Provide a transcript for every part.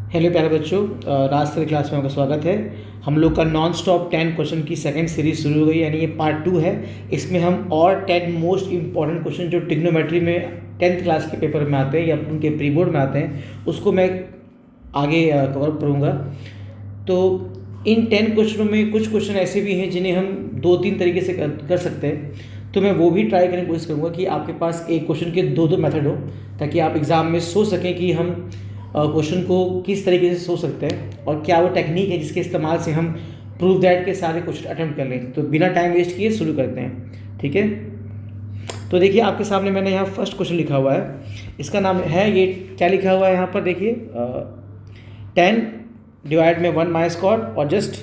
Hello प्यारे बच्चों, राज class में आपका स्वागत है। हम लोग का नॉन स्टॉप 10 क्वेश्चन की सेकंड सीरीज शुरू हो गई, यानी ये पार्ट 2 है। इसमें हम और 10 मोस्ट इंपॉर्टेंट क्वेश्चन जो ट्रिग्नोमेट्री में 10th क्लास के पेपर में आते हैं या उनके प्री बोर्ड में आते हैं, उसको मैं आगे कवर करूँगा। तो इन 10 क्वेश्चनों में कुछ क्वेश्चन ऐसे भी हैं जिन्हें हम 2-3 तरीके से कर सकते हैं। तो मैं वो भी ट्राई करने की कोशिश करूँगा कि आपके पास एक क्वेश्चन के दो मेथड हो, ताकि आप एग्ज़ाम में सोच सकें कि हम क्वेश्चन को किस तरीके से सोच सकते हैं और क्या वो टेक्निक है जिसके इस्तेमाल से हम प्रूव दैट के सारे क्वेश्चन अटेम्प्ट कर लें। तो बिना टाइम वेस्ट किए शुरू करते हैं, ठीक है। तो देखिए आपके सामने मैंने यहाँ फर्स्ट क्वेश्चन लिखा हुआ है। इसका नाम है, ये क्या लिखा हुआ है यहाँ पर देखिए, 10 डिवाइड में 1 माइनस कॉट और जस्ट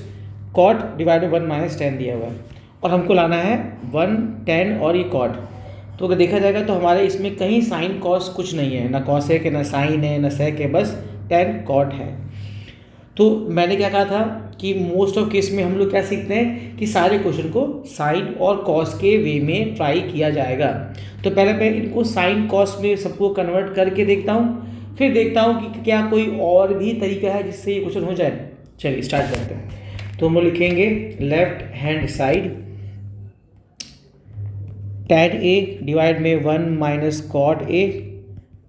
कॉट डिवाइड में 1 माइनस 10 दिया हुआ है, और हमको लाना है 1, 10 और ये कॉट। तो अगर देखा जाएगा तो हमारे इसमें कहीं साइन कॉस कुछ नहीं है, ना कॉसेक है, ना साइन है, ना सेक है, बस 10 कॉट है। तो मैंने क्या कहा था कि मोस्ट ऑफ केस में हम लोग क्या सीखते हैं कि सारे क्वेश्चन को साइन और कॉस के वे में ट्राई किया जाएगा। तो पहले मैं इनको साइन कॉस में सबको कन्वर्ट करके देखता हूँ, फिर देखता हूँ कि क्या कोई और भी तरीका है जिससे ये क्वेश्चन हो जाए। चलिए स्टार्ट करते हैं। तो हम लोग लिखेंगे left hand side tan a divide में 1 minus cot a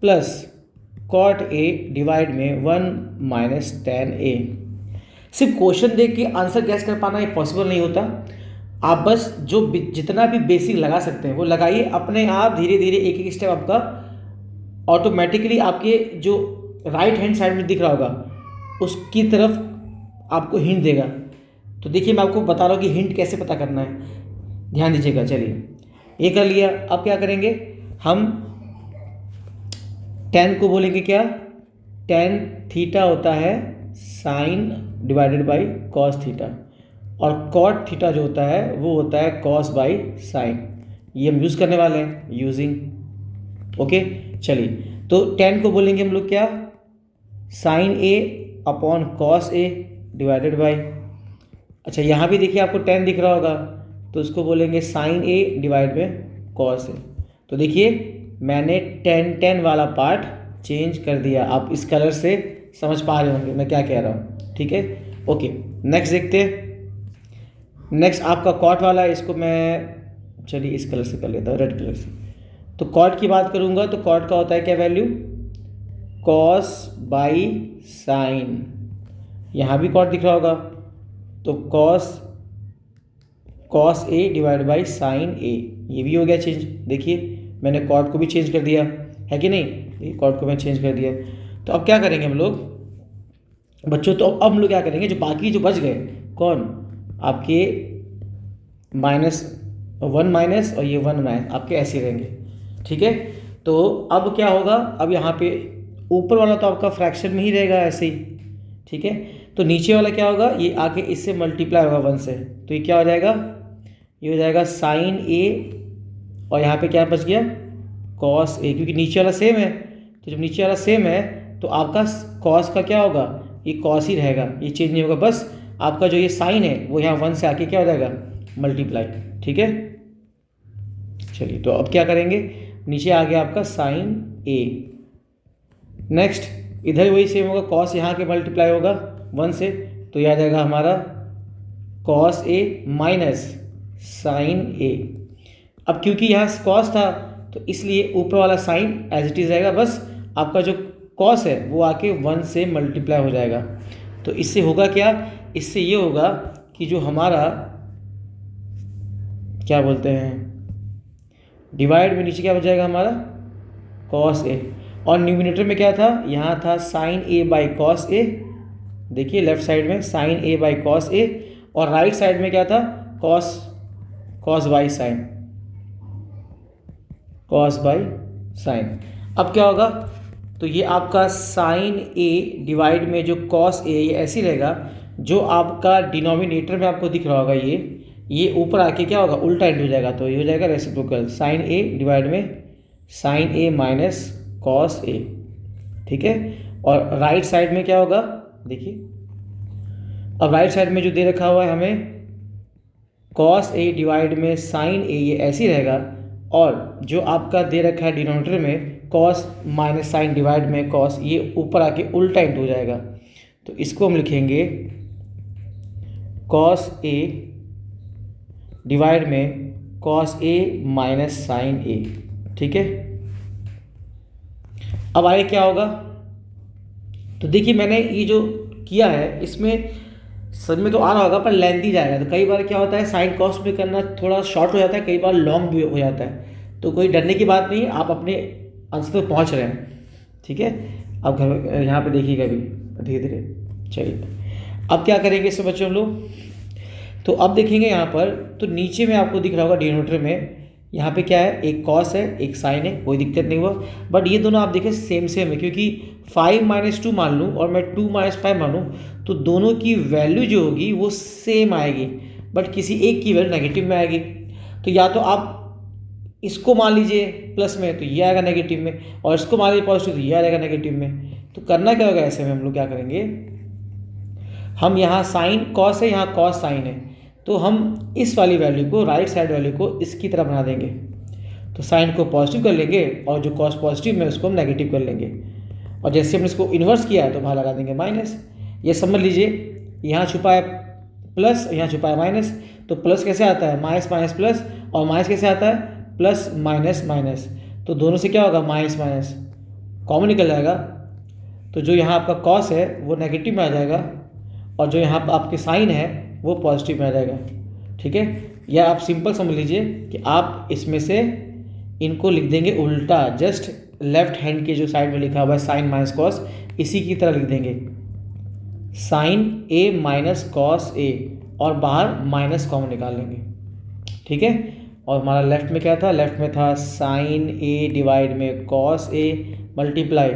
plus cot a divide में 1 माइनस tan a। सिर्फ क्वेश्चन देख के आंसर गैस कर पाना ये पॉसिबल नहीं होता। आप बस जो जितना भी बेसिक लगा सकते हैं वो लगाइए, अपने आप धीरे धीरे एक एक स्टेप आपका ऑटोमेटिकली आपके जो राइट हैंड साइड में दिख रहा होगा उसकी तरफ आपको हिंट देगा। तो देखिए मैं आपको बता रहा हूँ कि हिंट कैसे पता करना है, ध्यान दीजिएगा। चलिए ये कर लिया, अब क्या करेंगे हम 10 को बोलेंगे क्या, tan थीटा होता है sine divided by cos theta, और कॉट थीटा जो होता है वो होता है कॉस बाई साइन। ये हम यूज़ करने वाले हैं यूजिंग, ओके। चलिए तो 10 को बोलेंगे हम लोग क्या, sine A upon cos A divided by, अच्छा यहाँ भी देखिए आपको 10 दिख रहा होगा तो उसको बोलेंगे साइन ए डिवाइड में कॉस ए। तो देखिए मैंने 10 वाला पार्ट चेंज कर दिया। आप इस कलर से समझ पा रहे होंगे मैं क्या कह रहा हूँ, ठीक है, ओके। नेक्स्ट देखते हैं। नेक्स्ट आपका कॉट वाला है, इसको मैं चलिए इस कलर से कर लेता हूँ, रेड कलर से। तो कॉट की बात करूँगा तो कॉट का होता है क्या वैल्यू, कॉस बाई साइन। यहाँ भी कॉट दिख रहा होगा तो cos A divide by sine A, ये भी हो गया चेंज। देखिए मैंने कॉट को भी चेंज कर दिया है कि नहीं, ये कॉट को मैं चेंज कर दिया। तो अब क्या करेंगे हम लोग बच्चों, तो अब हम लोग क्या करेंगे, जो बाकी जो बच गए कौन आपके -1 माइनस और ये 1 माइनस आपके ऐसे रहेंगे, ठीक है। तो अब क्या होगा, अब यहाँ पे ऊपर वाला तो आपका फ्रैक्शन में ही रहेगा ऐसे ही, ठीक है। तो नीचे वाला क्या होगा, ये आके इससे मल्टीप्लाई होगा 1 से, तो ये क्या हो जाएगा, ये हो जाएगा साइन ए और यहाँ पे क्या बच गया कॉस ए, क्योंकि नीचे वाला सेम है। तो जब नीचे वाला सेम है तो आपका कॉस का क्या होगा, ये कॉस ही रहेगा, ये चेंज नहीं होगा। बस आपका जो ये साइन है वो यहाँ 1 से आके क्या हो जाएगा मल्टीप्लाई, ठीक है। चलिए तो अब क्या करेंगे, नीचे आ गया आपका साइन ए। नेक्स्ट इधर वही सेम होगा, कॉस यहाँ के मल्टीप्लाई होगा 1 से, तो यह आ जाएगा हमारा कॉस ए माइनस साइन ए। अब क्योंकि यहाँ कॉस था तो इसलिए ऊपर वाला साइन एज इट इज़ रहेगा, बस आपका जो कॉस है वो आके 1 से मल्टीप्लाई हो जाएगा। तो इससे होगा क्या, इससे ये होगा कि जो हमारा क्या बोलते हैं डिवाइड में नीचे क्या बच जाएगा हमारा कॉस ए, और न्यूमिनेटर में क्या था, यहाँ था साइन ए बाई कॉस ए। देखिए लेफ्ट साइड में साइन ए बाई कॉस ए, और राइट साइड में क्या था cos by sign, cos by sign. अब क्या होगा, तो ये आपका साइन ए डिवाइड में जो कॉस ए, ये ऐसे ही रहेगा। जो आपका डिनोमिनेटर में आपको दिख रहा होगा ये ऊपर आके क्या होगा उल्टा एंड हो जाएगा, तो ये हो जाएगा रेसिप्रोकल साइन ए डिवाइड में sign A minus cos A, ठीक है। और राइट साइड में क्या होगा, देखिए अब राइट साइड में जो दे रखा हुआ है हमें कॉस ए डिवाइड में साइन ए, ये ऐसे ही रहेगा। और जो आपका दे रखा है डिनोमिनेटर में कॉस माइनस साइन डिवाइड में कॉस, ये ऊपर आके उल्टा इंटू हो जाएगा। तो इसको हम लिखेंगे कॉस ए डिवाइड में कॉस ए माइनस साइन ए। ठीक है, अब आगे क्या होगा? तो देखिए मैंने ये जो किया है इसमें समझ में तो आ रहा होगा पर लेंथी जाएगा। तो कई बार क्या होता है साइन कॉस में करना थोड़ा शॉर्ट हो जाता है, कई बार लॉन्ग भी हो जाता है। तो कोई डरने की बात नहीं, आप अपने आंसर तक पहुंच रहे हैं। ठीक है, अब घर यहाँ पे देखिएगा भी धीरे धीरे। चलिए अब क्या करेंगे इसमें बच्चों हम लोग? तो अब देखेंगे यहाँ पर, तो नीचे में आपको दिख रहा होगा डिनोमिनेटर में यहाँ पे क्या है, एक कॉस है एक साइन है, कोई दिक्कत नहीं हुआ। बट ये दोनों आप देखें सेम सेम है, क्योंकि 5 - 2 मान लूँ और मैं 2 - 5 मानूँ तो दोनों की वैल्यू जो होगी वो सेम आएगी, बट किसी एक की वैल्यू नेगेटिव में आएगी। तो या तो आप इसको मान लीजिए प्लस में तो ये आएगा नेगेटिव में, और इसको मान लीजिए पॉजिटिव तो ये आएगा नेगेटिव में। तो करना क्या होगा ऐसे में, हम लोग क्या करेंगे, हम यहाँ साइन कॉस है यहाँ कॉस साइन है, तो हम इस वाली वैल्यू को राइट साइड वैल्यू को इसकी तरह बना देंगे। तो साइन को पॉजिटिव कर लेंगे और जो कॉस पॉजिटिव में उसको हम नेगेटिव कर लेंगे, और जैसे हमने इसको इन्वर्स किया है तो बाहर लगा देंगे माइनस। ये समझ लीजिए यहाँ छुपा है प्लस यहाँ छुपा है माइनस, तो प्लस कैसे आता है माइनस माइनस प्लस, और माइनस कैसे आता है प्लस माइनस माइनस। तो दोनों से क्या होगा माइनस माइनस कॉमन निकल जाएगा। तो जो यहाँ आपका कॉस है वो नेगेटिव में आ जाएगा, और जो यहाँ आपके साइन है वो पॉजिटिव में आ जाएगा। ठीक है, या आप सिंपल समझ लीजिए कि आप इसमें से इनको लिख देंगे उल्टा, जस्ट लेफ्ट हैंड के जो साइड में लिखा हुआ है साइन माइनस कॉस, इसी की तरह लिख देंगे sign A minus cos A, और बाहर माइनस कॉमन निकाल लेंगे। ठीक है, और हमारा लेफ्ट में क्या था, लेफ्ट में था साइन ए डिवाइड में cos A multiply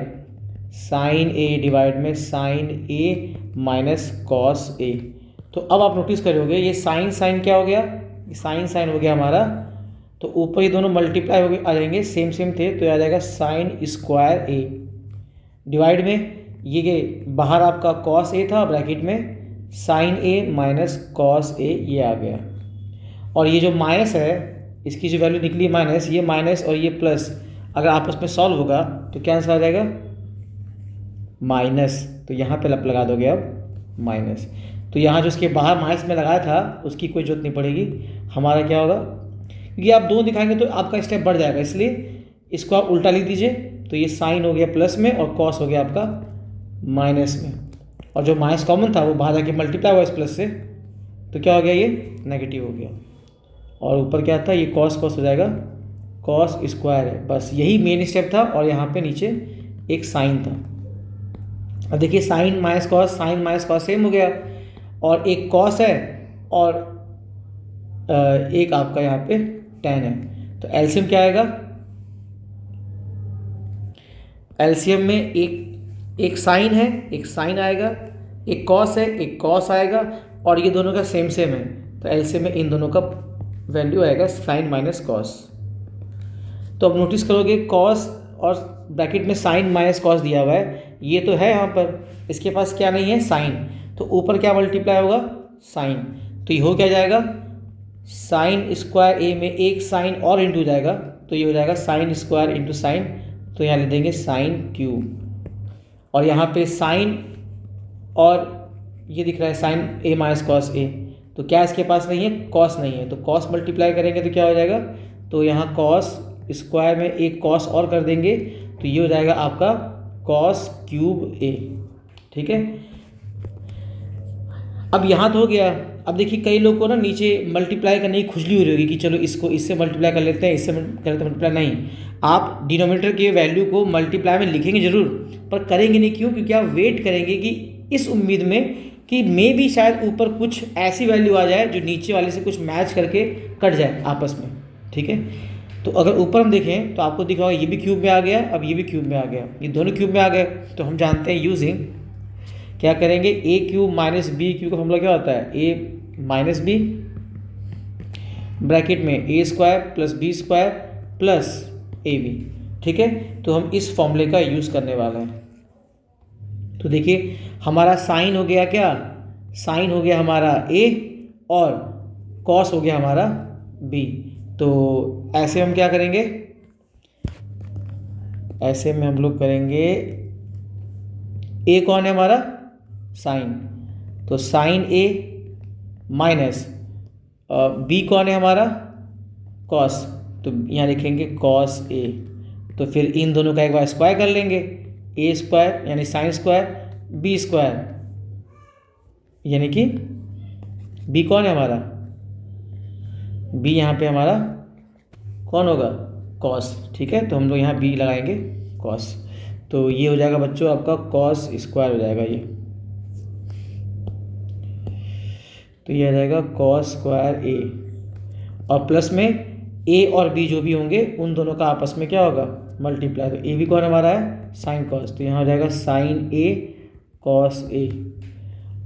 sign A divide में sign A minus cos A. तो अब आप नोटिस करोगे ये साइन साइन क्या हो गया, साइन साइन हो गया हमारा, तो ऊपर ये दोनों मल्टीप्लाई हो गए आ जाएंगे, सेम सेम थे तो आ जाएगा साइन स्क्वायर ए डिवाइड में ये बाहर आपका कॉस ए था ब्रैकेट में sign A minus cos A, ये आ गया। और ये जो माइनस है इसकी जो वैल्यू निकली माइनस, ये माइनस और ये प्लस अगर आपस में सॉल्व होगा तो क्या आंसर आ जाएगा माइनस। तो यहाँ पे लगा दोगे अब माइनस, तो यहाँ जो इसके बाहर माइनस में लगाया था उसकी कोई जरूरत नहीं पड़ेगी। हमारा क्या होगा, क्योंकि आप दोनों दिखाएंगे तो आपका स्टेप बढ़ जाएगा, इसलिए इसको आप उल्टा लिख दीजिए। तो ये साइन हो गया प्लस में और कॉस हो गया आपका माइनस में, और जो माइनस कॉमन था वो बाहर जाके मल्टीप्लाई हुआ इस प्लस से, तो क्या हो गया ये नेगेटिव हो गया। और ऊपर क्या था, ये कॉस कॉस हो जाएगा कॉस स्क्वायर है। बस यही मेन स्टेप था, और यहाँ पे नीचे एक साइन था। अब देखिए साइन माइनस कॉस सेम हो गया, और एक कॉस है और एक आपका यहाँ पे टेन है। तो एलसीएम क्या आएगा, एलसीएम में एक साइन है एक साइन आएगा, एक कॉस है एक कॉस आएगा, और ये दोनों का सेम सेम है, तो एलसीएम में इन दोनों का वैल्यू आएगा साइन माइनस कॉस। तो अब नोटिस करोगे कॉस और ब्रैकेट में साइन माइनस कॉस दिया हुआ है, ये तो है यहाँ पर, इसके पास क्या नहीं है साइन, तो ऊपर क्या मल्टीप्लाई होगा साइन। तो ये हो क्या जाएगा साइन स्क्वायर ए में एक साइन और इंटू जाएगा, तो ये हो जाएगा साइन स्क्वायर इंटू साइन, तो यहाँ लिख देंगे साइन क्यूब। और यहाँ पे साइन और ये दिख रहा है sign A minus cos A, तो क्या इसके पास नहीं है कॉस नहीं है, तो कॉस मल्टीप्लाई करेंगे तो क्या हो जाएगा, तो यहाँ कॉस स्क्वायर में एक कॉस और कर देंगे, तो ये हो जाएगा आपका कॉस क्यूब ए। ठीक है, अब यहाँ तो हो गया। अब देखिए कई लोग को ना नीचे मल्टीप्लाई करने की खुजली हो रही होगी कि चलो इसको इससे मल्टीप्लाई कर लेते हैं, इससे कर लेते हैं मल्टीप्लाई। नहीं, आप डिनोमिनेटर के वैल्यू को मल्टीप्लाई में लिखेंगे जरूर, पर करेंगे नहीं। क्यों? क्योंकि आप वेट करेंगे कि इस उम्मीद में कि मे भी शायद ऊपर कुछ ऐसी वैल्यू आ जाए जो नीचे वाले से कुछ मैच करके कट जाए आपस में। ठीक है, तो अगर ऊपर हम देखें तो आपको दिखा होगा ये भी क्यूब में आ गया, अब ये भी क्यूब में आ गया, ये दोनों क्यूब में आ गए। तो हम जानते हैं यूजिंग क्या करेंगे, A cube minus B cube का फॉर्मूला क्या होता है, ए माइनस बी ब्रैकेट में A square plus B square plus A B. ठीक है, तो हम इस फॉर्मूले का यूज़ करने वाले हैं। तो देखिए हमारा साइन हो गया, क्या साइन हो गया हमारा ए और कॉस हो गया हमारा बी। तो ऐसे हम क्या करेंगे, ऐसे में हम लोग करेंगे, ए कौन है हमारा साइन, तो साइन ए माइनस बी कौन है हमारा, कॉस, तो यहाँ लिखेंगे कॉस ए। तो फिर इन दोनों का एक बार स्क्वायर कर लेंगे, ए स्क्वायर यानी साइन स्क्वायर बी स्क्वायर, यानी कि बी कौन है हमारा, बी यहाँ पे हमारा कौन होगा, कॉस। ठीक है, तो हम लोग यहाँ बी लगाएंगे कॉस, तो ये हो जाएगा बच्चों आपका कॉस स्क्वायर हो जाएगा ये, तो ये आ जाएगा कॉस स्क्वायर ए, और प्लस में ए और बी जो भी होंगे उन दोनों का आपस में क्या होगा, मल्टीप्लाई। तो ए भी कौन हमारा है, साइन कॉस, तो यहाँ हो जाएगा साइन ए कॉस ए।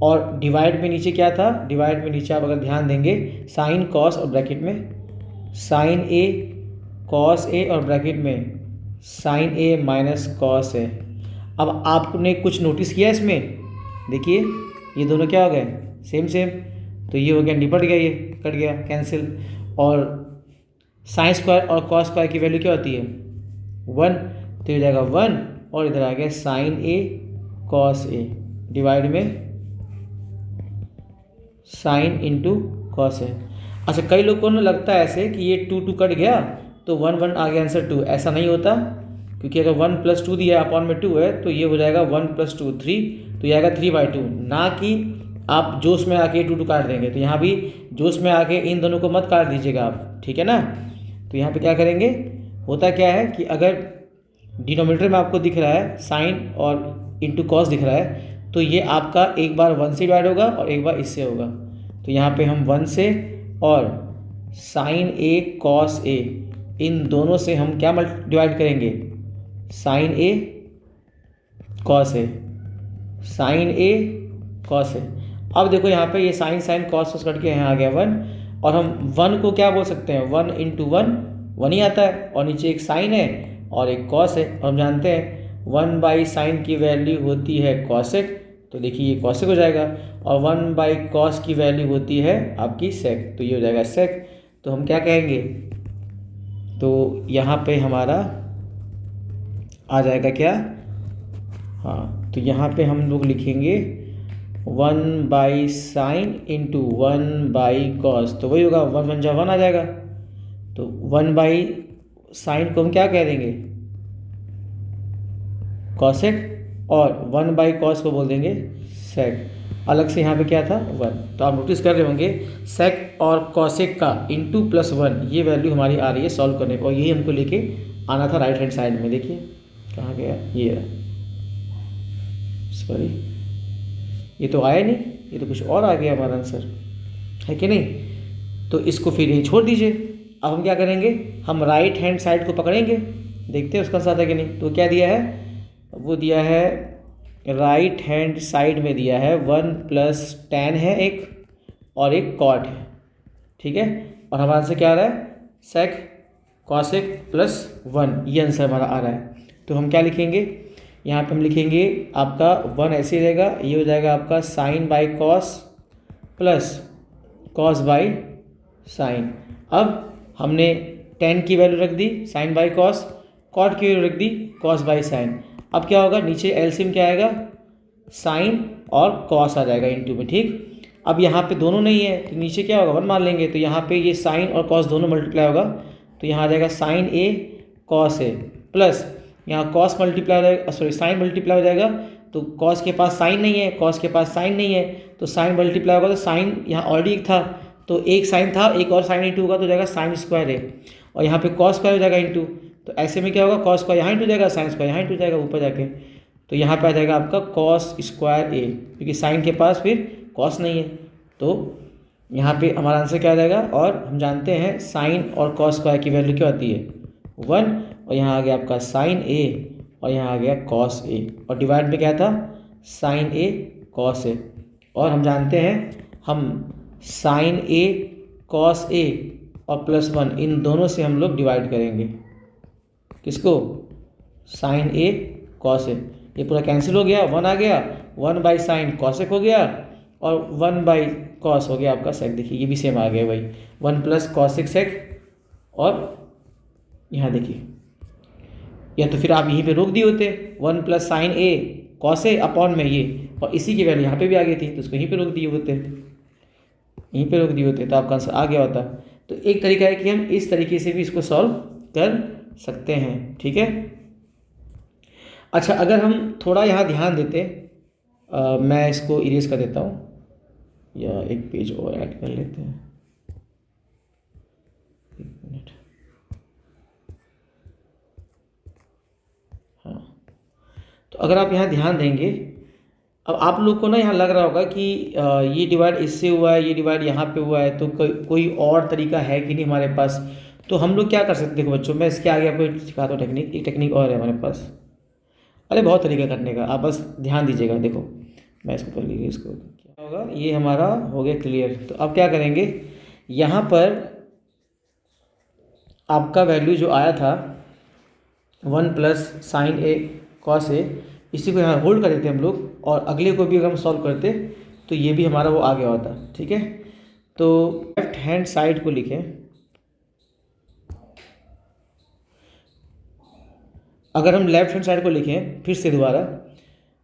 और डिवाइड में नीचे क्या था, डिवाइड में नीचे आप अगर ध्यान देंगे साइन कॉस और ब्रैकेट में साइन ए कॉस ए और ब्रैकेट में sign A minus cos A. अब आपने कुछ नोटिस किया इसमें, देखिए ये दोनों क्या हो गए, सेम सेम, तो ये हो गया, निपट गया, ये कट गया, कैंसिल। और साइन स्क्वायर और कॉस स्क्वायर की वैल्यू क्या होती है, 1, तो ये हो जाएगा 1, और इधर आ गया sign A cos A divide में साइन इंटू कॉस ए। अच्छा, कई लोगों को ना लगता है ऐसे कि ये 2 2 कट गया तो 1 1 आ गया आंसर 2, ऐसा नहीं होता, क्योंकि अगर 1 + 2 दिया अपॉन में 2 है तो ये हो जाएगा 1 + 2 3, तो ये आएगा 3/2, ना कि आप जोश में आके 2 2 काट देंगे। तो यहाँ भी जोश में आके इन दोनों को मत काट दीजिएगा आप, ठीक है ना। तो यहाँ पे क्या करेंगे, होता क्या है कि अगर डिनोमिनेटर में आपको दिख रहा है साइन और इंटू कॉस दिख रहा है, तो ये आपका एक बार 1 से डिवाइड होगा और एक बार इससे होगा। तो यहाँ पे हम 1 से और साइन ए कॉस ए इन दोनों से हम क्या डिवाइड करेंगे, sign A cos A, sign A cos A. अब देखो यहाँ पे ये साइन साइन कॉस कट के यहाँ आ गया 1, और हम 1 को क्या बोल सकते हैं, 1 × 1 1 ही आता है, और नीचे एक साइन है और एक कॉस है, और हम जानते हैं 1/sin की वैल्यू होती है कॉसेक, तो देखिए ये कॉसेक हो जाएगा, और 1/cos की वैल्यू होती है आपकी सेक, तो ये हो जाएगा सेक। तो हम क्या कहेंगे, तो यहाँ पे हमारा आ जाएगा क्या, हाँ, तो यहाँ पे हम लोग लिखेंगे 1/sin × 1/cos, तो वही होगा 1 1 जा 1 आ जाएगा। तो 1/sin को हम क्या कह देंगे, कॉसेक, और 1/cos को बोल देंगे सेक। अलग से यहाँ पे क्या था 1, तो आप नोटिस कर रहे होंगे सेक और कॉसेक का इंटू +1 ये वैल्यू हमारी आ रही है सॉल्व करने पर, और यही हमको लेके आना था राइट हैंड साइड में। देखिए कहाँ गया ये, सॉरी ये तो आया नहीं, ये तो कुछ और आ गया हमारा आंसर, है कि नहीं। तो इसको फिर यही छोड़ दीजिए। अब हम क्या करेंगे, हम राइट हैंड साइड को पकड़ेंगे, देखते हैं उसका साथ है कि नहीं। तो क्या दिया है, वो दिया है राइट हैंड साइड में दिया है 1 + tan है एक, और एक कॉट है, ठीक है। और हमारे से क्या आ रहा है, सेक कॉसेक +1, ये आंसर हमारा आ रहा है। तो हम क्या लिखेंगे, यहाँ पे हम लिखेंगे आपका 1 ऐसे ही रहेगा, ये हो जाएगा आपका sin/cos + cos/sin। अब हमने tan की वैल्यू रख दी sin/cos, कॉट की वैल्यू रख दी cos/sin। अब क्या होगा, नीचे एलसीएम क्या आएगा, साइन और कॉस आ जाएगा इंटू में, ठीक। अब यहाँ पे दोनों नहीं है तो नीचे क्या होगा 1 मान लेंगे, तो यहाँ पे ये साइन और कॉस दोनों मल्टीप्लाई होगा, तो यहाँ आ जाएगा sign A cos A, plus यहाँ कॉस मल्टीप्लाई हो जाएगा, सॉरी साइन मल्टीप्लाई हो जाएगा, तो कॉस के पास साइन नहीं है, कॉस के पास साइन नहीं है, तो साइन मल्टीप्लाई होगा, तो साइन यहाँ ऑलरेडी था, तो एक साइन था, एक और साइन इंटू होगा तो हो जाएगा साइन स्क्वायर ए, और यहाँ पे कॉस स्क्वायर हो जाएगा इंटू, तो ऐसे में क्या होगा, कॉस स्क्वायर यहाँ इंटू जाएगा, साइन स्क्वायर यहाँ इंटू जाएगा ऊपर जाके, तो यहाँ पे आ जाएगा आपका कॉस स्क्वायर ए, क्योंकि साइन के पास फिर कॉस नहीं है, तो यहाँ पे हमारा आंसर क्या आ जाएगा। और हम जानते हैं साइन और कॉस स्क्वायर की वैल्यू क्या होती है 1, और यहाँ आ गया आपका साइन ए, और यहाँ आ गया कॉस ए, और डिवाइड में क्या था साइन ए कॉस ए, और हम जानते हैं हम साइन ए कॉस ए और +1 इन दोनों से हम लोग डिवाइड करेंगे, किसको, साइन ए कॉस ए, ये पूरा कैंसिल हो गया, 1 आ गया, 1/sin कॉसेक हो गया, और 1/cos हो गया आपका सेक। देखिए ये भी सेम आ गया भाई, 1 + cosec सेक, और यहाँ देखिए, या तो फिर आप यहीं पे रोक दिए होते 1 + sin a cos A upon में ये, और इसी की वैल्यू यहाँ पे भी आ गई थी, तो उसको यहीं पे रोक दिए होते, यहीं पे रोक दिए होते तो आपका आंसर आ गया होता। तो एक तरीका है कि हम इस तरीके से भी इसको सॉल्व कर सकते हैं, ठीक है। अच्छा, अगर हम थोड़ा यहाँ ध्यान देते, मैं इसको इरेज कर देता हूँ या एक पेज और ऐड कर लेते हैं, एक मिनट। हाँ, तो अगर आप यहाँ ध्यान देंगे, अब आप लोग को ना यहाँ लग रहा होगा कि ये डिवाइड इससे हुआ है, ये डिवाइड यहाँ पे हुआ है, तो कोई और तरीका है कि नहीं हमारे पास। तो हम लोग क्या कर सकते हैं, देखो बच्चों, मैं इसके आगे आपको सिखाता हूँ टेक्निक। एक टेक्निक और है हमारे पास, अरे बहुत तरीका करने का, आप बस ध्यान दीजिएगा। देखो मैं इसको कर लीजिए, इसको क्या होगा, ये हमारा हो गया क्लियर। तो अब क्या करेंगे, यहाँ पर आपका वैल्यू जो आया था 1 plus sine A cos A, इसी को यहाँ होल्ड कर देते हम लोग, और अगले को भी अगर हम सॉल्व करते तो ये भी हमारा वो आ गया होता, ठीक है। तो लेफ्ट हैंड साइड को लिखें, अगर हम लेफ्ट हैंड साइड को लिखें फिर से दोबारा,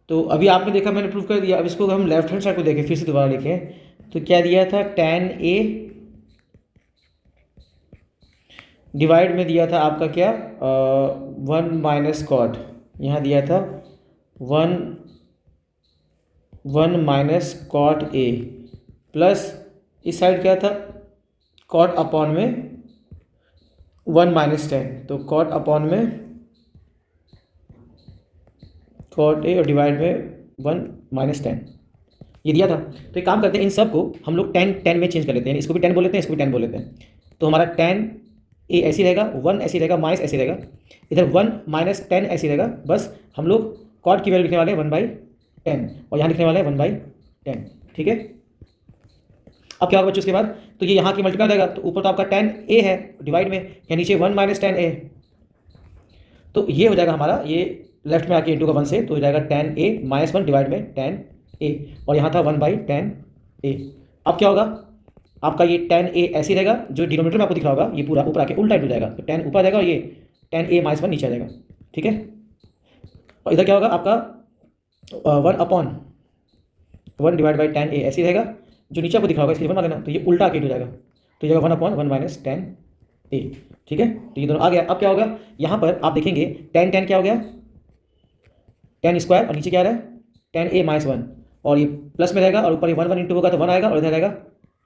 तो अभी आपने देखा मैंने प्रूव कर दिया। अब इसको हम लेफ्ट हैंड साइड को देखें फिर से दोबारा लिखें, तो क्या दिया था, tan a डिवाइड में दिया था आपका क्या, 1 माइनस कॉट, यहाँ दिया था 1 माइनस कॉट ए, प्लस इस साइड क्या था, कॉट अपॉन में 1 माइनस 10, तो कॉट अपॉन में कॉट ए और डिवाइड में 1 माइनस 10 ये दिया था। तो एक काम करते हैं, इन सब को हम लोग 10 में चेंज कर लेते हैं, इसको भी 10 बोल लेते हैं, इसको भी 10 बोल लेते हैं। तो हमारा tan ए ऐसी रहेगा, 1 ऐसी रहेगा, माइनस ऐसी रहेगा, इधर 1 माइनस 10 ऐसी रहेगा। बस हम लोग कॉट की वैल्यू लिखने वाले हैं 1/10, और यहाँ लिखने वाले हैं 1/10, ठीक है। अब क्या होगा बच्चों उसके बाद, तो ये यहाँ की मल्टीप्लाई रहेगा, तो ऊपर तो आपका tan a है डिवाइड में, या नीचे 1 माइनस 10 a, तो ये हो जाएगा हमारा, ये लेफ्ट में आके इंटू का 1 से, तो हो जाएगा tan a माइनस 1 डिवाइड में tan a, और यहाँ था 1/10 a। अब क्या होगा आपका, ये tan a ऐसी रहेगा, जो डिनोमिनेटर में आपको दिख रहा होगा, ये पूरा ऊपर आके उल्टा हो जाएगा, तो tan ऊपर आ जाएगा और ये tan a माइनस 1 नीचे आ जाएगा, ठीक है। और इधर क्या होगा आपका 1 डिवाइड बाई tan a ऐसी रहेगा, जो नीचे आपको दिख रहा होगा इसके बना लेना, तो ये उल्टा आके हो जाएगा, तो ये 1/1 माइनस tan a, ठीक है। तो ये दोनों आ गया। अब क्या होगा, यहाँ पर आप देखेंगे tan क्या हो गया, tan स्क्वायर, और नीचे क्या आ रहा है tan a माइनस 1, और ये प्लस में रहेगा, और ऊपर ये 1 इंटू होगा तो 1 आएगा, और इधर रहेगा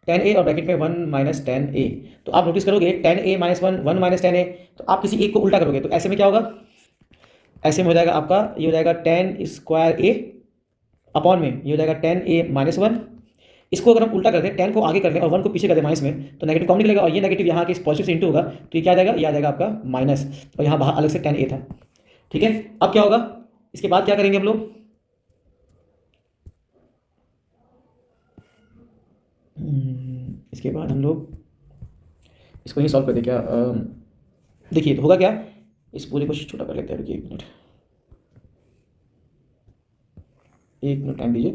tan a और ब्रैकेट में 1 माइनस tan a। तो आप नोटिस करोगे tan a minus 1 minus tan a, तो आप किसी एक को उल्टा करोगे, तो ऐसे में क्या होगा, ऐसे में हो जाएगा आपका, ये हो जाएगा tan स्क्वायर a अपॉन में ये हो जाएगा tan a माइनस 1। इसको अगर हम उल्टा कर दें, tan को आगे कर दें और 1 को पीछे कर दें माइनस में, तो नेगेटिव कॉमन निकलेगा, और ये नेगेटिव यहाँ के पॉजिटिव से इंटू होगा, तो ये क्या आ जाएगा, ये आ जाएगा आपका माइनस, और यहाँ बाहर अलग से tan a था, ठीक है। अब क्या होगा, इसके बाद क्या करेंगे हम लोग, इसके बाद हम लोग इसको ही सॉल्व कर दे क्या, देखिए तो होगा क्या, इस पूरे को छोटा कर लेते हैं, रुकिए एक मिनट टाइम दीजिए।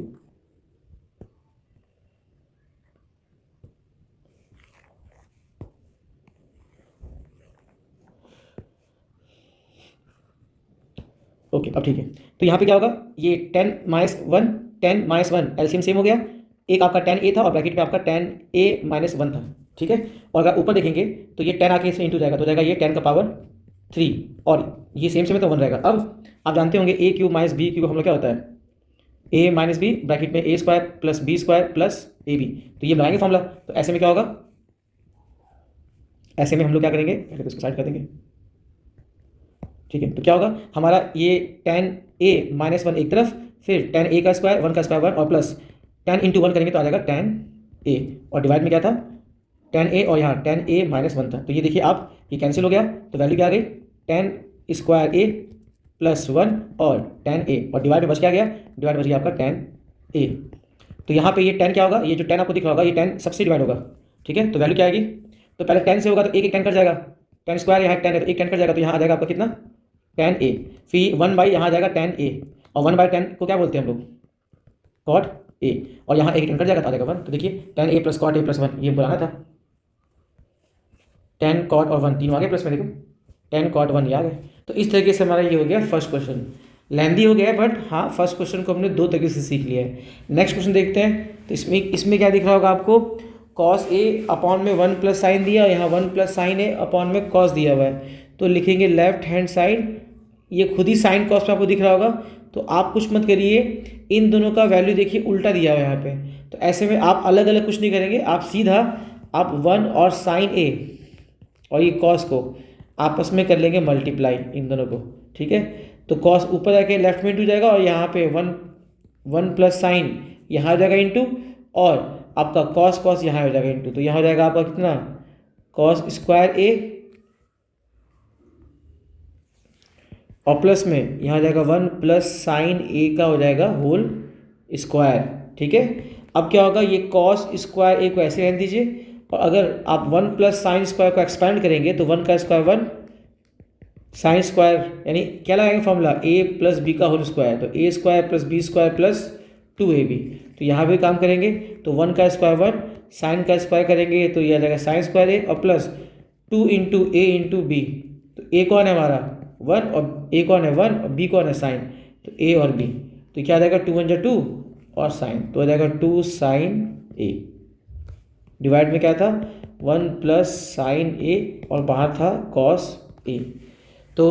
ओके, अब ठीक है। तो यहाँ पे क्या होगा, ये 10 माइनस 1 एलसीएम सेम हो गया, एक आपका tan a था और ब्रैकेट में आपका tan a माइनस 1 था, ठीक है। और अगर ऊपर देखेंगे तो ये 10 आके इसमें इंटू जाएगा, तो जाएगा ये 10 का पावर 3, और ये सेम में तो 1 रहेगा। अब आप जानते होंगे a cube minus B cube हम लोग क्या होता है, a माइनस बी ब्रैकेट में a square plus b square plus A B, तो ये बनाएंगे फॉर्मूला। तो ऐसे में क्या होगा, ऐसे में हम लोग क्या करेंगे, पहले तो इसको साइड कर देंगे, ठीक है। तो क्या होगा हमारा, ये tan a माइनस 1 एक तरफ, फिर tan a का स्क्वायर 1 का स्क्वायर 1, और प्लस tan इंटू 1 करेंगे तो आ जाएगा tan a, और डिवाइड में क्या था tan a, और यहाँ tan a माइनस 1 था। तो ये देखिए आप, ये कैंसिल हो गया, तो वैल्यू क्या आ गई, tan स्क्वायर a प्लस 1 और tan a, और डिवाइड में बच क्या गया, डिवाइड बच गया आपका tan a। तो यहाँ पे ये tan क्या होगा, ये जो tan आपको दिख रहा होगा, ये tan सबसे डिवाइड होगा, ठीक है। तो वैल्यू क्या आएगी, तो पहले tan से होगा तो एक tan कट जाएगा, tan स्क्वायर यहाँ tan है तो एक tan कट जाएगा, तो यहाँ आ जाएगा आपका कितना tan a, फिर 1 बाई यहाँ आ जाएगा tan a, और 1/10 को क्या बोलते हैं हम लोग, cot a, और यहाँ एक tan कट जाएगा तो आ जाएगा 1। तो देखिए tan a plus cot a plus 1 ये बुलाना था, tan cot और 1 तीनों आ गए प्लस में, देखो tan cot 1 ये आ गए। तो इस तरीके से हमारा ये हो गया फर्स्ट क्वेश्चन। लेंदी हो गया है बट हाँ फर्स्ट क्वेश्चन को हमने 2 तरीके से सीख लिया है। नेक्स्ट क्वेश्चन देखते हैं। तो इसमें क्या दिख रहा होगा आपको, कॉस ए अपॉन में 1 प्लस साइन दिया, यहाँ 1 प्लस साइन ए अपॉन में कॉस दिया हुआ है। तो लिखेंगे लेफ्ट हैंड साइड, ये खुद ही साइन कॉस में आपको दिख रहा होगा। तो आप कुछ मत करिए, इन दोनों का वैल्यू देखिए उल्टा दिया हुआ है यहाँ पे। तो ऐसे में आप अलग अलग कुछ नहीं करेंगे, आप सीधा आप 1 और साइन ए और ये कॉस को आपस में कर लेंगे मल्टीप्लाई इन दोनों को, ठीक है। तो कॉस ऊपर जाके लेफ्ट में इंटू जाएगा और यहाँ पे 1 प्लस साइन यहाँ हो जाएगा इंटू, और आपका कॉस कॉस यहाँ हो जाएगा इंटू। तो यहाँ हो जाएगा आपका कितना, कॉस स्क्वायर ए और प्लस में यहाँ हो जाएगा 1 प्लस साइन ए का हो जाएगा होल स्क्वायर, ठीक है। अब क्या होगा, ये कॉस स्क्वायर ए को ऐसे रहने दीजिए, और अगर आप 1 प्लस साइन स्क्वायर को एक्सपेंड करेंगे तो 1 का स्क्वायर 1 साइन स्क्वायर, यानी क्या लगाएंगे फॉर्मूला ए प्लस बी का होल स्क्वायर। तो A square plus B square plus 2ab। तो यहाँ भी काम करेंगे तो 1 का स्क्वायर 1 साइन का स्क्वायर करेंगे तो ये आ जाएगा साइन स्क्वायर ए और प्लस 2 इंटू ए इंटू बी। तो ए कौन है हमारा 1 और ए कौन है 1 और बी कौन है साइन, तो ए और बी। तो क्या आ जाएगा 2 1 2 और साइन, तो आ जाएगा 2 साइन ए। डिवाइड में क्या था 1 प्लस साइन ए और बाहर था कॉस ए। तो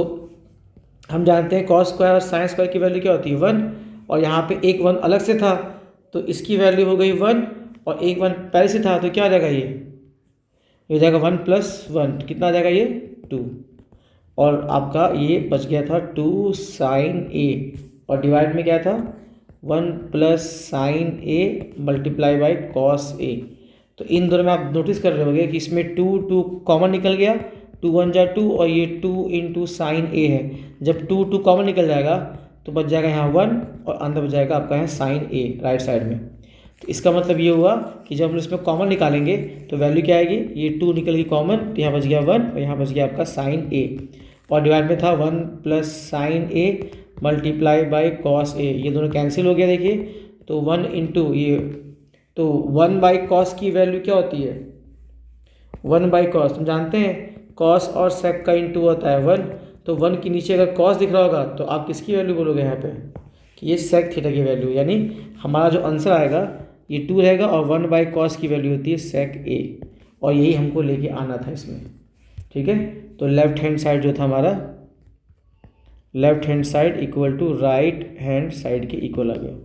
हम जानते हैं कॉस स्क्वायर और साइन स्क्वायर की वैल्यू क्या होती है 1, और यहाँ पे एक 1 अलग से था तो इसकी वैल्यू हो गई 1 और एक 1 पहले से था, तो क्या आ जाएगा ये हो जाएगा 1 प्लस 1, तो कितना आ जाएगा ये 2, और आपका ये बच गया था 2 साइन ए, और डिवाइड में क्या था 1 plus sine A multiply by cos A. तो इन दोनों में आप नोटिस कर रहे होंगे कि इसमें 2 कॉमन निकल गया, 2 1 जा 2 और ये 2 इंटू साइन ए है। जब 2 कॉमन निकल जाएगा तो बच जाएगा यहाँ 1 और अंदर बच जाएगा आपका यहाँ साइन ए राइट साइड में। तो इसका मतलब ये हुआ कि जब हम इसमें कॉमन निकालेंगे तो वैल्यू क्या आएगी, ये 2 निकल गई कॉमन, तो यहाँ बच गया 1 और यहाँ बच गया आपका साइन ए, और डिवाइड में था 1 plus sine A multiply by cos A. ये दोनों कैंसिल हो गया देखिए, तो 1 इंटू ये, तो 1 बाई कॉस की वैल्यू क्या होती है 1 बाई कॉस, तुम जानते हैं कॉस और सेक का इंटू होता है 1। तो 1 के नीचे अगर कॉस दिख रहा होगा तो आप किसकी वैल्यू बोलोगे यहाँ पे कि ये सेक थीटा की वैल्यू, यानी हमारा जो आंसर आएगा ये 2 रहेगा और 1 बाई कॉस की वैल्यू होती है सेक ए, और यही हमको लेके आना था इसमें, ठीक है। तो लेफ्ट हैंड साइड जो था हमारा, left hand side equal to right hand side के इक्वल आ गया,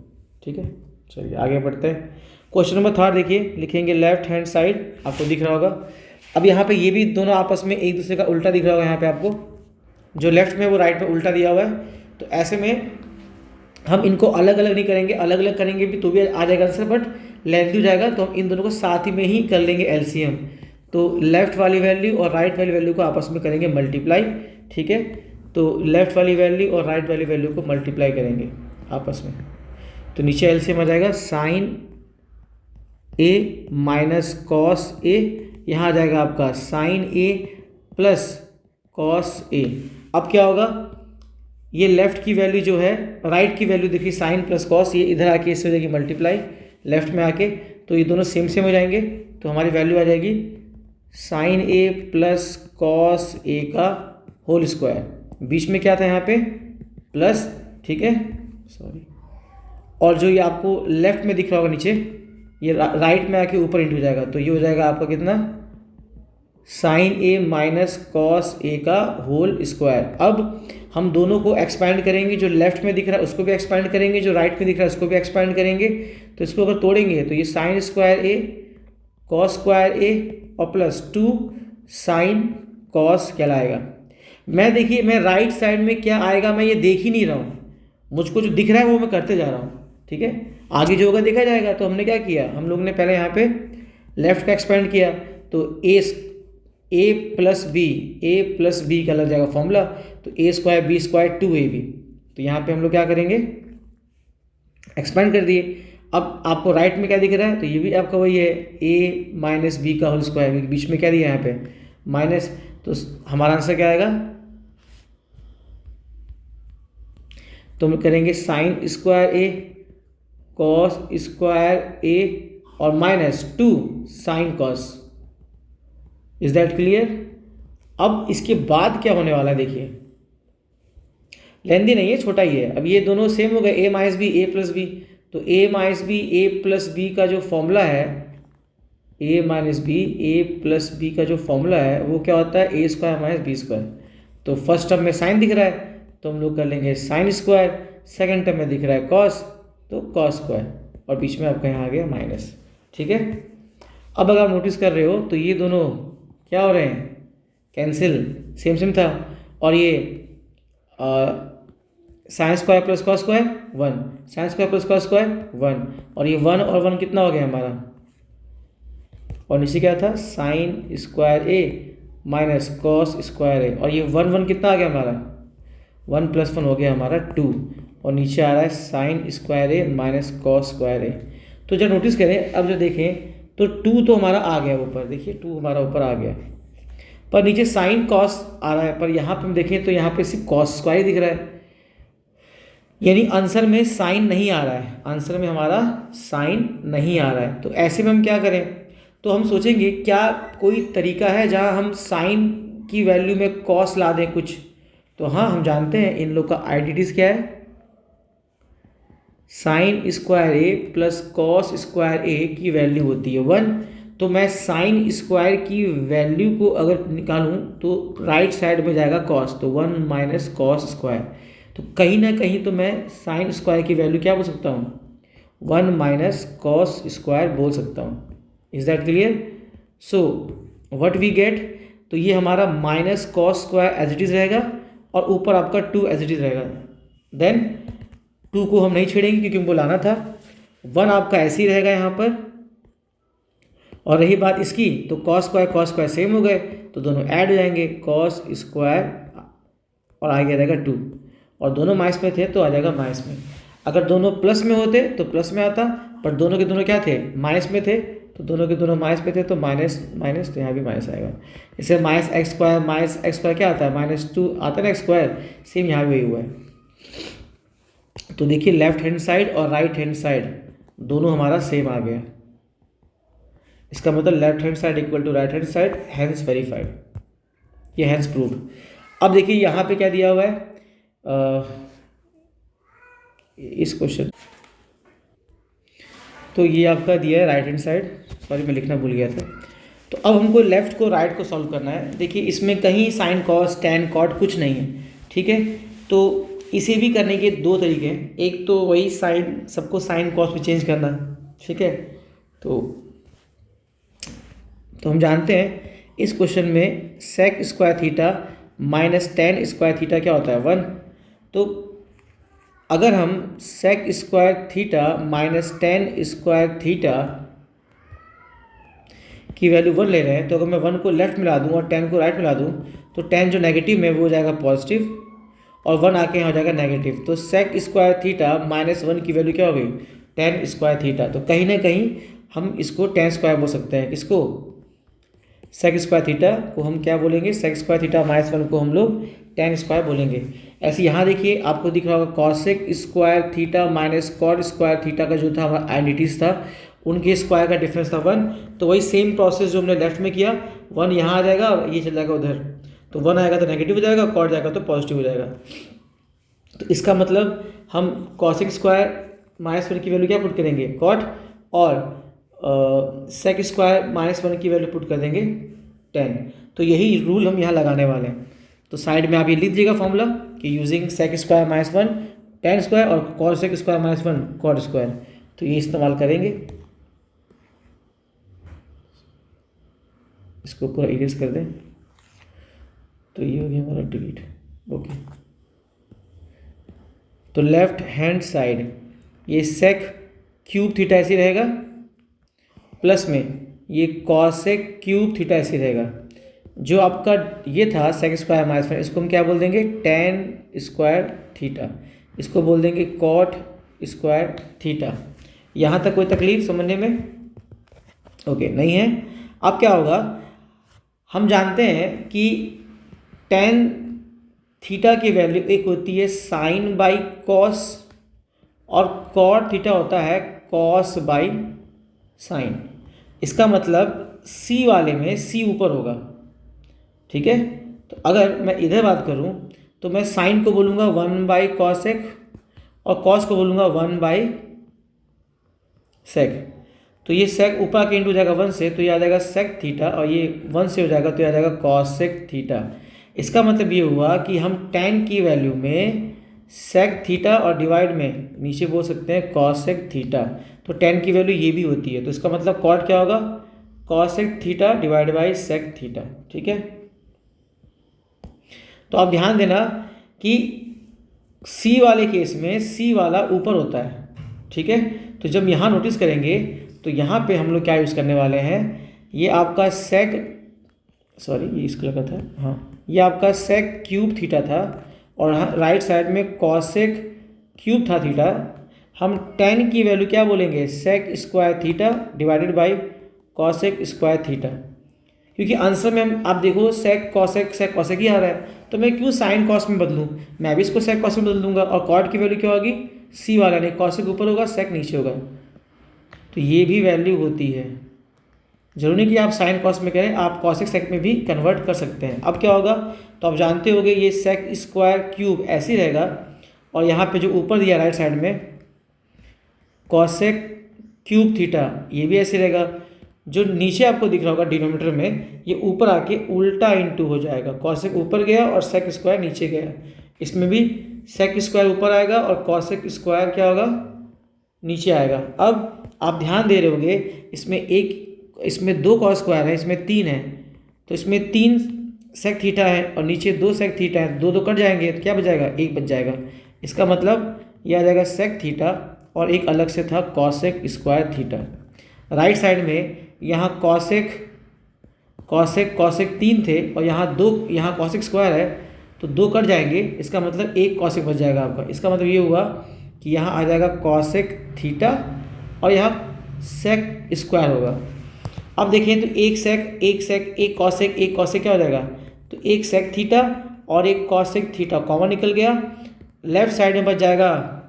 ठीक है। चलिए आगे बढ़ते हैं। क्वेश्चन नंबर 3 देखिए, लिखेंगे लेफ्ट हैंड साइड, आपको दिख रहा होगा। अब यहाँ पे ये भी दोनों आपस में एक दूसरे का उल्टा दिख रहा होगा, यहाँ पे आपको जो लेफ्ट में वो राइट में उल्टा दिया हुआ है। तो ऐसे में हम इनको अलग अलग नहीं करेंगे, अलग अलग करेंगे भी तो भी आ जाएगा आंसर, बट लेंथी हो जाएगा, तो हम इन दोनों को साथ ही में ही कर लेंगे एलसीएम। तो लेफ्ट वाली वैल्यू और राइट वाली वैल्यू को आपस में करेंगे मल्टीप्लाई, ठीक है। तो लेफ्ट वाली वैल्यू और राइट वाली वैल्यू को मल्टीप्लाई करेंगे आपस में, तो नीचे एलसीएम आ जाएगा sign A minus cos A, यहाँ आ जाएगा आपका sign A plus cos A. अब क्या होगा, ये लेफ्ट की वैल्यू जो है राइट की वैल्यू देखिए साइन प्लस कॉस, ये इधर आके इससे हो जाएगी मल्टीप्लाई लेफ्ट में आके, तो ये दोनों सेम सेम हो जाएंगे। तो हमारी वैल्यू आ जाएगी sign A plus cos A का होल स्क्वायर, बीच में क्या था यहाँ पे प्लस, ठीक है, सॉरी, और जो ये आपको लेफ्ट में दिख रहा होगा नीचे, ये राइट में आके ऊपर इंटू जाएगा, तो ये हो जाएगा आपका कितना sign A minus cos A का होल स्क्वायर। अब हम दोनों को एक्सपैंड करेंगे, जो लेफ्ट में दिख रहा है उसको भी एक्सपैंड करेंगे, जो राइट में दिख रहा है उसको भी एक्सपैंड करेंगे। तो इसको अगर तोड़ेंगे तो ये साइन स्क्वायर ए कॉस स्क्वायर ए और प्लस 2 साइन कॉस कहलाएगा। मैं देखिए मैं राइट साइड में क्या आएगा मैं ये देख ही नहीं रहा हूँ, मुझको जो दिख रहा है वो मैं करते जा रहा हूँ, ठीक है। आगे जो होगा देखा जाएगा। तो हमने क्या किया, हम लोग ने पहले यहाँ पे लेफ्ट का एक्सपेंड किया, तो ए प्लस बी का लग जाएगा फॉर्मूला, तो A square B square 2ab। तो यहाँ पे हम लोग क्या करेंगे एक्सपेंड कर दिए। अब आपको राइट में क्या दिख रहा है, तो ये भी आपका वही है ए माइनस बी का होल स्क्वायर, बीच में क्या दिया यहाँ पे माइनस, तो हमारा आंसर क्या आएगा, तो हम करेंगे साइन स्क्वायर ए कॉस स्क्वायर ए और minus 2 sine cos. Is that clear. अब इसके बाद क्या होने वाला है देखिए, लेंदी नहीं है, छोटा ही है। अब ये दोनों सेम हो गए, ए माइनस बी ए प्लस बी। तो ए माइनस बी ए प्लस बी का जो फॉर्मूला है, A minus B A plus B का जो फॉर्मूला है वो क्या होता है, ए स्क्वायर माइनस बी स्क्वायर। तो फर्स्ट टर्म में साइन दिख रहा है तो हम लोग कर लेंगे साइन स्क्वायर, सेकेंड टर्म में दिख रहा है कॉस तो कॉस स्क्वायर, और बीच में आपका यहाँ आ गया माइनस। ठीक है, अब अगर आप नोटिस कर रहे हो तो ये दोनों क्या हो रहे हैं, कैंसिल, सेम सेम था। और ये sine square plus cos square 1, sine square plus cos square 1, और ये 1 और 1 कितना हो गया हमारा, और नीचे क्या था, साइन स्क्वायर ए माइनस कॉस स्क्वायर ए, और ये 1 1 कितना आ गया हमारा, 1 + 1 हो गया हमारा 2, और नीचे आ रहा है साइन स्क्वायर ए माइनस कॉस स्क्वायर ए। तो जब नोटिस करें, अब जो देखें तो 2 तो हमारा आ गया ऊपर, देखिए 2 हमारा ऊपर आ गया, पर नीचे साइन कॉस आ रहा है, पर यहाँ पे हम देखें तो यहाँ पे सिर्फ कॉस स्क्वायर दिख रहा है, यानी आंसर में साइन नहीं आ रहा है, आंसर में हमारा साइन नहीं आ रहा है। तो ऐसे में हम क्या करें, तो हम सोचेंगे क्या कोई तरीका है जहाँ हम साइन की वैल्यू में कॉस ला दें कुछ। तो हाँ, हम जानते हैं इन लोग का आइडेंटिटीज क्या है, साइन स्क्वायर ए प्लस कॉस स्क्वायर ए की वैल्यू होती है 1। तो मैं साइन स्क्वायर की वैल्यू को अगर निकालूं तो राइट साइड में जाएगा कॉस, तो 1 माइनस कॉस स्क्वायर। तो कहीं ना कहीं तो मैं साइन स्क्वायर की वैल्यू क्या बोल सकता हूँ, 1 माइनस कॉस स्क्वायर बोल सकता हूँ। Is that clear? So what we get, तो ये हमारा minus cos square as it is रहेगा, और ऊपर आपका 2 एज इट इज़ रहेगा। देन 2 को हम नहीं छेड़ेंगे क्योंकि हमको लाना था, 1 आपका ऐसे ही रहेगा यहाँ पर। और रही बात इसकी, तो कॉस स्क्वायर सेम हो गए तो दोनों ऐड हो जाएंगे, कॉस स्क्वायर और आगे रहेगा 2, और दोनों माइनस में थे तो आ जाएगा माइनस में। अगर दोनों प्लस में होते तो प्लस में आता, पर दोनों के दोनों क्या थे, माइनस में थे, तो दोनों के दोनों माइनस में थे तो माइनस माइनस, तो यहाँ भी माइनस आएगा। इसे माइनस एक्स स्क्वायर क्या आता है, -2 आता है ना एक्स स्क्वायर, सेम यहाँ भी वही हुआ है। तो देखिए लेफ्ट हैंड साइड और राइट हैंड साइड दोनों हमारा सेम आ गया, इसका मतलब left hand side equal to right hand side, hence verified, ये हैंस प्रूव्ड। अब देखिए यहाँ पे क्या दिया हुआ है, इस क्वेश्चन, तो ये आपका दिया है राइट हैंड साइड, सॉरी मैं लिखना भूल गया था। तो अब हमको लेफ्ट को राइट को सॉल्व करना है। देखिए इसमें कहीं साइन कॉस टैन कॉट कुछ नहीं है, ठीक है। तो इसे भी करने के 2 तरीके हैं, एक तो वही साइन, सबको साइन कॉस में चेंज करना, ठीक है। तो हम जानते हैं इस क्वेश्चन में sec square theta minus tan square theta क्या होता है, 1। तो अगर हम sec square theta minus tan square theta की वैल्यू 1 ले रहे हैं, तो अगर मैं 1 को लेफ्ट मिला दूँ और 10 को राइट मिला दूँ तो 10 जो नेगेटिव में वो हो जाएगा पॉजिटिव, और 1 आके यहाँ हो जाएगा नेगेटिव। तो सेक स्क्वायर थीटा -1 की वैल्यू क्या हो गई, टेन स्क्वायर थीटा। तो कहीं ना कहीं हम इसको टेन स्क्वायर बोल सकते हैं, किसको, सेक स्क्वायर थीटा को हम क्या बोलेंगे, सेक स्क्वायर थीटा -1 को हम लोग टेन स्क्वायर बोलेंगे। ऐसे यहाँ देखिए आपको दिख रहा होगा cosec square theta minus cot square theta का जो था हमारा आइडेंटिटीज था, उनके स्क्वायर का डिफरेंस था 1। तो वही सेम प्रोसेस जो हमने लेफ्ट में किया, 1 यहाँ आ जाएगा और ये चल जाएगा उधर, तो 1 आएगा तो नेगेटिव हो जाएगा, कॉट जाएगा तो पॉजिटिव हो जाएगा। तो इसका मतलब हम कॉसेक स्क्वायर -1 की वैल्यू क्या पुट करेंगे, कॉट, और सेक स्क्वायर -1 की वैल्यू पुट कर देंगे 10। तो यही रूल हम यहाँ लगाने वाले हैं। तो साइड में आप ये लिख दीजिएगा फॉर्मूला कि using sec square -1 tan square और कॉसेक स्क्वायर -1 कॉट स्क्वायर, तो ये इस्तेमाल करेंगे। इसको पूरा इरेज कर दें, तो ये हो गया हमारा डिलीट, ओके। तो लेफ्ट हैंड साइड ये सेक क्यूब थीटा ऐसी रहेगा, प्लस में ये कॉसेक क्यूब थीटा ऐसी रहेगा। जो आपका ये था सेक स्क्वायर -1, इसको हम क्या बोल देंगे, टेन स्क्वायर थीटा, इसको बोल देंगे कॉट स्क्वायर थीटा। यहाँ तक कोई तकलीफ समझने में, ओके नहीं है। अब क्या होगा, हम जानते हैं कि टेन थीटा की वैल्यू एक होती है साइन बाई कॉस, और कॉट थीटा होता है कॉस बाई साइन। इसका मतलब सी वाले में सी ऊपर होगा, ठीक है। तो अगर मैं इधर बात करूं तो मैं साइन को बोलूँगा 1/cos और कॉस को बोलूँगा 1/sec। तो ये सेक ऊपर आके इंटू हो जाएगा 1 से, तो ये आ जाएगा sec थीटा, और ये 1 से हो जाएगा तो ये आ जाएगा cos sec थीटा। इसका मतलब ये हुआ कि हम tan की वैल्यू में sec थीटा और डिवाइड में नीचे बोल सकते हैं cos sec थीटा, तो tan की वैल्यू ये भी होती है। तो इसका मतलब कॉट क्या होगा, cos sec theta divide by sec theta. ठीक है, तो आप ध्यान देना कि C वाले केस में C वाला ऊपर होता है। ठीक है, तो जब यहाँ नोटिस करेंगे तो यहाँ पे हम लोग क्या यूज़ करने वाले हैं, ये आपका sec, सॉरी ये इसका लगा था, हाँ ये आपका sec क्यूब थीटा था, और राइट साइड में cosec क्यूब था थीटा। हम tan की वैल्यू क्या बोलेंगे, sec square theta divided by cosec square theta, क्योंकि आंसर में आप देखो sec cosec ही आ रहा है, तो मैं क्यों साइन कॉस में बदलूँ, मैं भी इसको sec कॉस में बदल दूंगा। और कॉट की वैल्यू क्या होगी, C वाला नहीं, cosec ऊपर होगा sec नीचे होगा, तो ये भी वैल्यू होती है। जरूरी नहीं कि आप साइन कॉस में करें, आप cosec sec में भी कन्वर्ट कर सकते हैं। अब क्या होगा, तो आप जानते होगे ये sec स्क्वायर क्यूब ऐसे ही रहेगा, और यहाँ पे जो ऊपर दिया राइट साइड में cosec क्यूब थीटा ये भी ऐसे रहेगा। जो नीचे आपको दिख रहा होगा डिनोमिनेटर में, ये ऊपर आके उल्टा इंटू हो जाएगा, cosec ऊपर गया और sec स्क्वायर नीचे गया, इसमें भी sec स्क्वायर ऊपर आएगा और cosec स्क्वायर क्या होगा, नीचे आएगा। अब आप ध्यान दे रहे होंगे, इसमें 2 cos स्क्वायर है, इसमें 3 है, तो इसमें 3 sec थीटा है और नीचे 2 sec थीटा है, 2 कट जाएंगे तो क्या बच जाएगा, 1 बच जाएगा। इसका मतलब ये आ जाएगा sec थीटा और एक अलग से था cosec square theta. Right side में यहाँ cosec 3 थे और यहाँ 2, यहाँ cosec स्क्वायर है, तो 2 कट जाएंगे, इसका मतलब 1 cosec बच जाएगा आपका। इसका मतलब ये हुआ कि यहाँ आ जाएगा cosec थीटा और यहाँ sec स्क्वायर होगा। अब देखिए तो एक cosec क्या हो जाएगा, तो 1 sec थीटा और 1 cosec थीटा कॉमन निकल गया, लेफ्ट साइड में बच जाएगा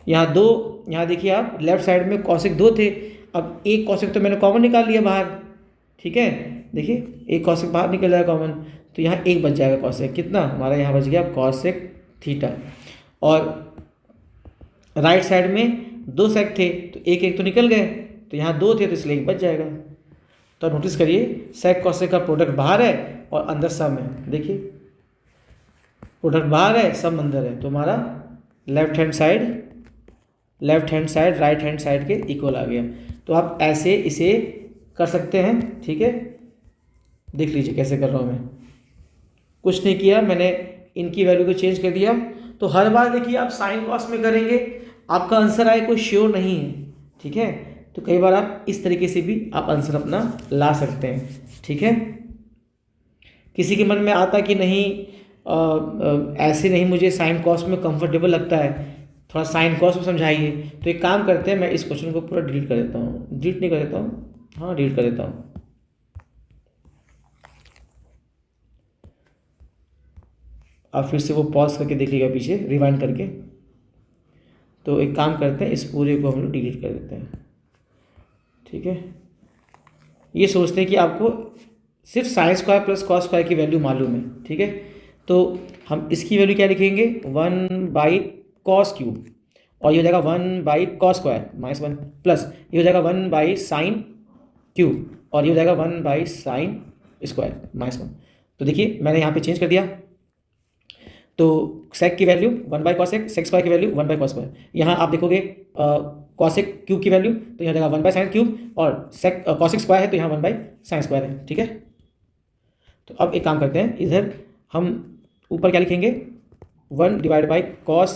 यहाँ 2, यहाँ देखिए आप लेफ्ट साइड में cosec 2 थे, अब 1 cosec तो मैंने कॉमन निकाल लिया बाहर। ठीक है, देखिए 1 cosec बाहर निकल जाएगा कॉमन, तो यहाँ 1 बच जाएगा cosec, कितना हमारा यहाँ बच गया cosec थीटा। और राइट साइड में 2 sec थे तो 1 तो निकल गए, तो यहाँ 2 थे तो इसलिए 1 बच जाएगा। तो नोटिस करिए sec cosec का प्रोडक्ट बाहर है और अंदर सम है, देखिए प्रोडक्ट बाहर है सम अंदर है, तो हमारा left hand side right hand side के इक्वल आ गया। तो आप ऐसे इसे कर सकते हैं। ठीक है, देख लीजिए कैसे कर रहा हूँ मैं, कुछ नहीं किया मैंने, इनकी वैल्यू को चेंज कर दिया। तो हर बार देखिए आप साइन कॉस में करेंगे, आपका आंसर आए कोई श्योर नहीं है। ठीक है, तो कई बार आप इस तरीके से भी आप आंसर अपना ला सकते हैं। ठीक है, किसी के मन में आता कि नहीं ऐसे नहीं, मुझे साइन कॉस में कंफर्टेबल लगता है, थोड़ा साइन कॉस में समझाइए। तो एक काम करते हैं, मैं इस क्वेश्चन को पूरा डिलीट कर देता हूँ, डिलीट नहीं कर देता हूँ, हाँ डिलीट कर देता हूँ। आप फिर से वो पॉज करके देखिएगा पीछे, रिवाइंड करके। तो एक काम करते हैं, इस पूरे को हम लोग डिलीट कर देते हैं। ठीक है, ये सोचते हैं कि आपको सिर्फ sine square plus cos square की वैल्यू मालूम है। ठीक है, तो हम इसकी वैल्यू क्या लिखेंगे, 1/cos क्यूब, और ये हो जाएगा 1/cos स्क्वायर -1, प्लस ये हो जाएगा 1/sin क्यूब, और ये हो जाएगा 1/sin स्क्वायर -1। तो देखिए मैंने यहाँ पे चेंज कर दिया, तो sec की वैल्यू 1/cosec, sec स्क्वायर की वैल्यू 1/cos स्क्वायर। यहाँ आप देखोगे cosec क्यूब की वैल्यू, तो यहाँ जाएगा 1/sin क्यूब, और sec cosec स्क्वायर है तो यहाँ 1/sin स्क्वायर है। ठीक है, तो अब एक काम करते हैं, इधर हम ऊपर क्या लिखेंगे, 1/cos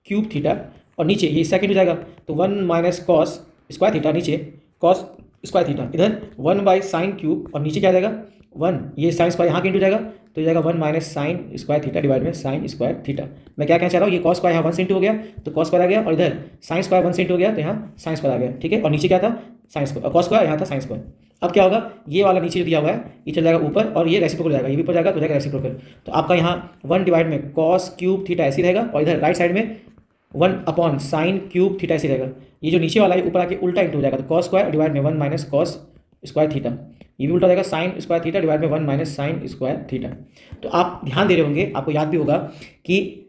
क्यूब थीटा, और नीचे ये सेकंड हो जाएगा, तो 1 - cos स्क्वायर थीटा, नीचे cos स्क्वायर थीटा, इधर 1/sin क्यूब, और नीचे क्या आ जाएगा 1, ये साइन स्क्वायर यहाँ के इंटू जाएगा, तो जाएगा 1 - sin स्क्वायर थीटा डिवाइड में sin स्क्वायर थीटा। मैं क्या कहना चाह रहा हूँ, ये cos स्क्वायर यहाँ 1 से इंटू हो गया तो cos स्क्वायर आ गया, और इधर sin स्क्वायर 1 से इंटू हो गया तो यहाँ sin स्क्वायर आ गया। ठीक है, और नीचे क्या था sin स्क्वायर, cos स्क्वायर यहाँ था sin स्क्वायर। अब क्या होगा, ये वाला नीचे जो दिया हुआ है ये चल जाएगा ऊपर, और ये रेसिप्रोकल जाएगा, ये भी ऊपर जाएगा तो जाएगा रेसिप्रोकल। तो आपका यहाँ 1 डिवाइड में cos क्यूब थीटा ऐसे रहेगा, और इधर राइट साइड में 1/sin क्यूब थीटा ऐसे रहेगा। ये जो नीचे वाला है ऊपर आके उल्टा इंटू हो जाएगा, तो cos स्क्वायर डिवाइड में 1 - cos स्क्वायर थीटा। ये भी उल्टा हो जाएगा साइन स्क्वायर थीटा डिवाइड में 1 माइनस साइन स्क्वायर थीटा। तो आप ध्यान दे रहे होंगे, आपको याद भी होगा कि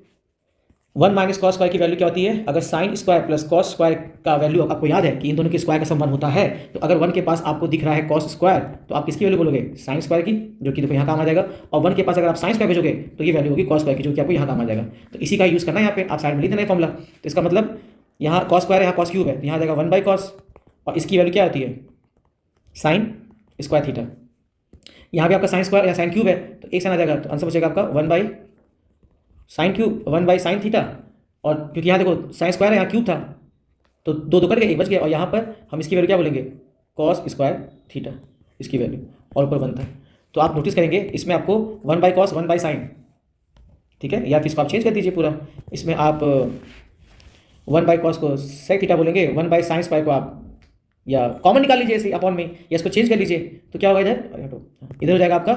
1 माइनस कॉस स्क्वायर की वैल्यू क्या होती है, अगर sine square plus cos square का वैल्यू आपको याद है कि इन दोनों के स्क्वायर का सम 1 होता है, तो अगर 1 के पास आपको दिख रहा है कॉस स्क्वायर तो आप किसकी वैल्यू बोलोगे, साइन स्क्वायर की, जो कि देखो यहाँ काम आ जाएगा, और 1 के पास अगर आप साइन स्क्वायर भेजोगे तो ये वैल्यू होगी कॉस स्क्वायर की, जो कि आपको यहाँ काम आ जाएगा। तो इसी का यूज़ करना है यहाँ पे, आप साइड में लिख देना है फॉर्मूला। तो इसका मतलब यहाँ कॉस स्क्वायर है, यहाँ कॉस क्यूब है, तो यहाँ आ जाएगा 1 बाई कॉस, और इसकी वैल्यू क्या होती है, साइन स्क्वायर थीटा। यहाँ पे आपका साइन स्क्वायर या साइन क्यूब है तो एक साइन आ जाएगा, तो आंसर बचेगा आपका 1 by sine cube, 1 by sine theta. और क्योंकि यहाँ देखो साइन स्क्वायर है, यहाँ क्यूब था, तो दो दो कट गए, एक बच गया, और यहाँ पर हम इसकी वैल्यू क्या बोलेंगे, कॉस स्क्वायर थीटा, इसकी वैल्यू, और ऊपर 1 था। तो आप नोटिस करेंगे इसमें आपको 1 बाई कॉस 1 बाई साइन, ठीक है, या फिर इसको आप चेंज कर दीजिए पूरा, इसमें आप 1 बाई कॉस को सेक थीटा बोलेंगे, 1 बाई साइन स्क्वायर को आप या कॉमन निकाल लीजिए ऐसे अपॉन में, या इसको चेंज कर लीजिए, तो क्या होगा इधर हो जाएगा आपका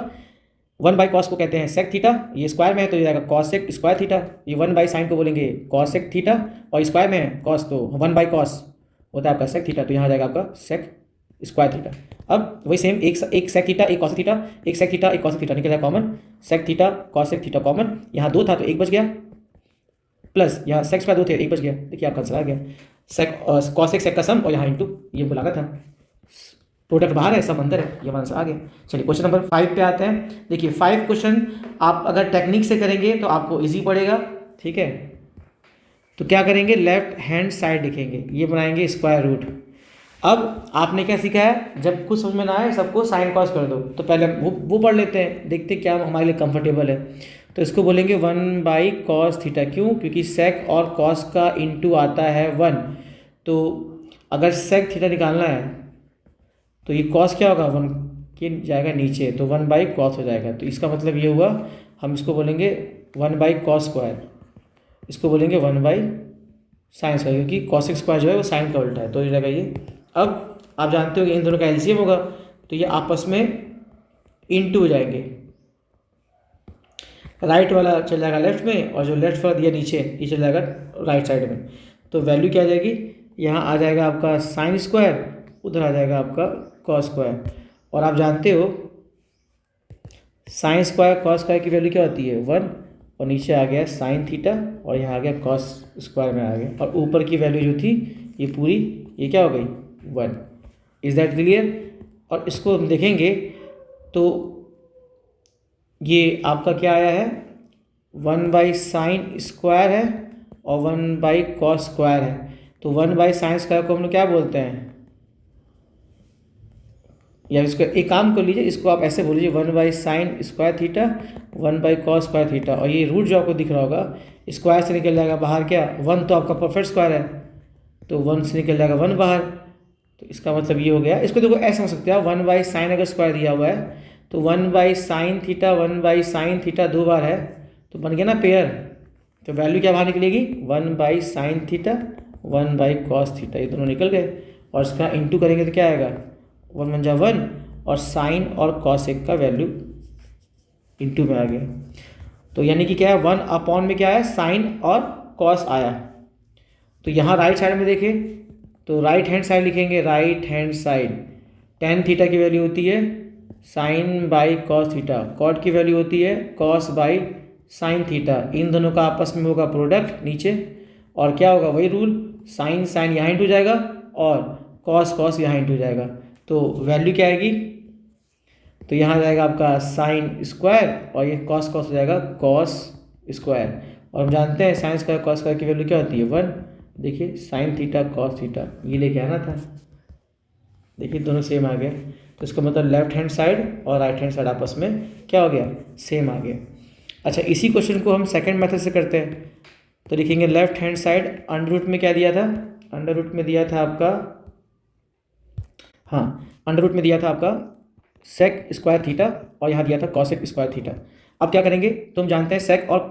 1 बाई कॉस को कहते हैं सेक थीटा, ये स्क्वायर में है तो ये जाएगा कॉस सेक स्क्वायर थीटा, ये 1 बाई साइन को बोलेंगे कॉस सेक थीटा, और स्क्वायर में है कॉस तो 1 बाई कॉस होता है आपका सेक थीटा, तो यहाँ जाएगा आपका सेक स्क्वायर थीटा। अब वही सेम एक सेक थीटा एक कॉस थीटा, एक सेक थीटा एक कॉस थीटा निकल जाएगा common, sec theta cosec theta common, यहाँ 2 था तो 1 बच गया, प्लस यहाँ सेक स्क्वायर 2 थे 1 बच गया, देखिए आपका आंसर आ गया, सेक कॉस सेक का सम, और यहाँ इंटू ये बुलागा था, प्रोडक्ट बाहर है सम अंदर है, ये आंसर आ गया। चलिए क्वेश्चन नंबर 5 पे आते हैं। देखिए 5 क्वेश्चन आप अगर टेक्निक से करेंगे तो आपको इजी पड़ेगा, ठीक है। तो क्या करेंगे, लेफ्ट हैंड साइड लिखेंगे, ये बनाएंगे स्क्वायर रूट। अब आपने क्या सीखा है, जब कुछ समझ में ना आए सबको साइन कॉस कर दो, तो पहले वो पढ़ लेते हैं, देखते क्या हमारे लिए कंफर्टेबल है। तो इसको बोलेंगे 1 बाई कॉस थीटा, क्यों, क्योंकि सेक और कॉस का इंटू आता है 1, तो अगर सेक थीटा निकालना है तो ये कॉस क्या होगा, 1 के जाएगा नीचे, तो 1 बाई कॉस हो जाएगा। तो इसका मतलब ये हुआ, हम इसको बोलेंगे 1 बाई कॉस स्क्वायर, इसको बोलेंगे 1 बाई साइन स्क्वायर, क्योंकि कॉस स्क्वायर जो है वो साइन का उल्टा है, तो ये रहेगा ये। अब आप जानते हो कि इन दोनों का एलसीएम होगा, तो ये आपस में इनटू हो जाएंगे, राइट वाला चल जाएगा लेफ्ट में, और जो लेफ्ट वाला दिया नीचे ये चल जाएगा राइट साइड में। तो वैल्यू क्या आ जाएगी, यहाँ आ जाएगा आपका साइन स्क्वायर, उधर आ जाएगा आपका कॉस स्क्वायर। और आप जानते हो साइन स्क्वायर कॉस स्क्वायर की वैल्यू क्या होती है, 1, और नीचे आ गया साइन थीटा, और यहाँ आ गया कॉस स्क्वायर में आ गया, और ऊपर की वैल्यू जो थी ये पूरी ये क्या हो गई, 1। Is that clear. और इसको हम देखेंगे तो ये आपका क्या आया है, 1 बाई साइन स्क्वायर है और 1 बाई कॉस स्क्वायर है। तो 1 बाई साइन स्क्वायर को हम लोग क्या बोलते हैं, या इसको एक काम कर लीजिए, इसको आप ऐसे बोल लीजिए 1 by sine square theta 1 by cos square theta, और ये रूट जो आपको दिख रहा होगा स्क्वायर से निकल जाएगा बाहर क्या, 1 तो आपका परफेक्ट स्क्वायर है, तो 1 से निकल जाएगा 1 बाहर, तो इसका मतलब ये हो गया। इसको देखो ऐसे समझ सकते हो, 1 बाई साइन अगर स्क्वायर दिया हुआ है तो 1 by sine theta 1 by sine theta 2 बार है, तो बन गया ना पेयर। तो वैल्यू क्या बाहर निकलेगी, 1 by sine theta 1 by cos theta, ये दोनों निकल गए, और इसका इंटू करेंगे तो क्या आएगा, 1 1 जा 1, और साइन और कॉस एक का वैल्यू इंटू में आ गया। तो यानी कि क्या है, 1 अपॉन में क्या है, साइन और कॉस आया। तो यहाँ राइट साइड में देखें तो राइट हैंड साइड लिखेंगे, right hand side tan theta की वैल्यू होती है sine by cos theta, cot की वैल्यू होती है कॉस बाई साइन थीटा, इन दोनों का आपस में होगा प्रोडक्ट नीचे, और क्या होगा वही रूल, साइन साइन यहाँ इंटू जाएगा और कॉस कॉस यहाँ इंटू जाएगा। तो वैल्यू क्या आएगी, तो यहाँ जाएगा आपका साइन स्क्वायर और ये कॉस कॉस हो जाएगा कॉस स्क्वायर, और हम जानते हैं साइन स्क्वायर कॉस स्क्वायर की वैल्यू क्या होती है 1। देखिए साइन थीटा कॉस थीटा ये लेके आना था, देखिए दोनों सेम आ गया, तो इसका मतलब लेफ्ट हैंड साइड और राइट हैंड साइड आपस में क्या हो गया, सेम आ गया। अच्छा इसी क्वेश्चन को हम सेकंड मेथड से करते हैं, तो लिखेंगे left hand side under root में क्या दिया था, अंडर रूट में दिया था आपका, हाँ अंडर रूट में दिया था आपका सेक स्क्वायर थीटा और यहाँ दिया था कॉसेक स्क्वायर थीटा। अब क्या करेंगे, तो हम जानते हैं सेक और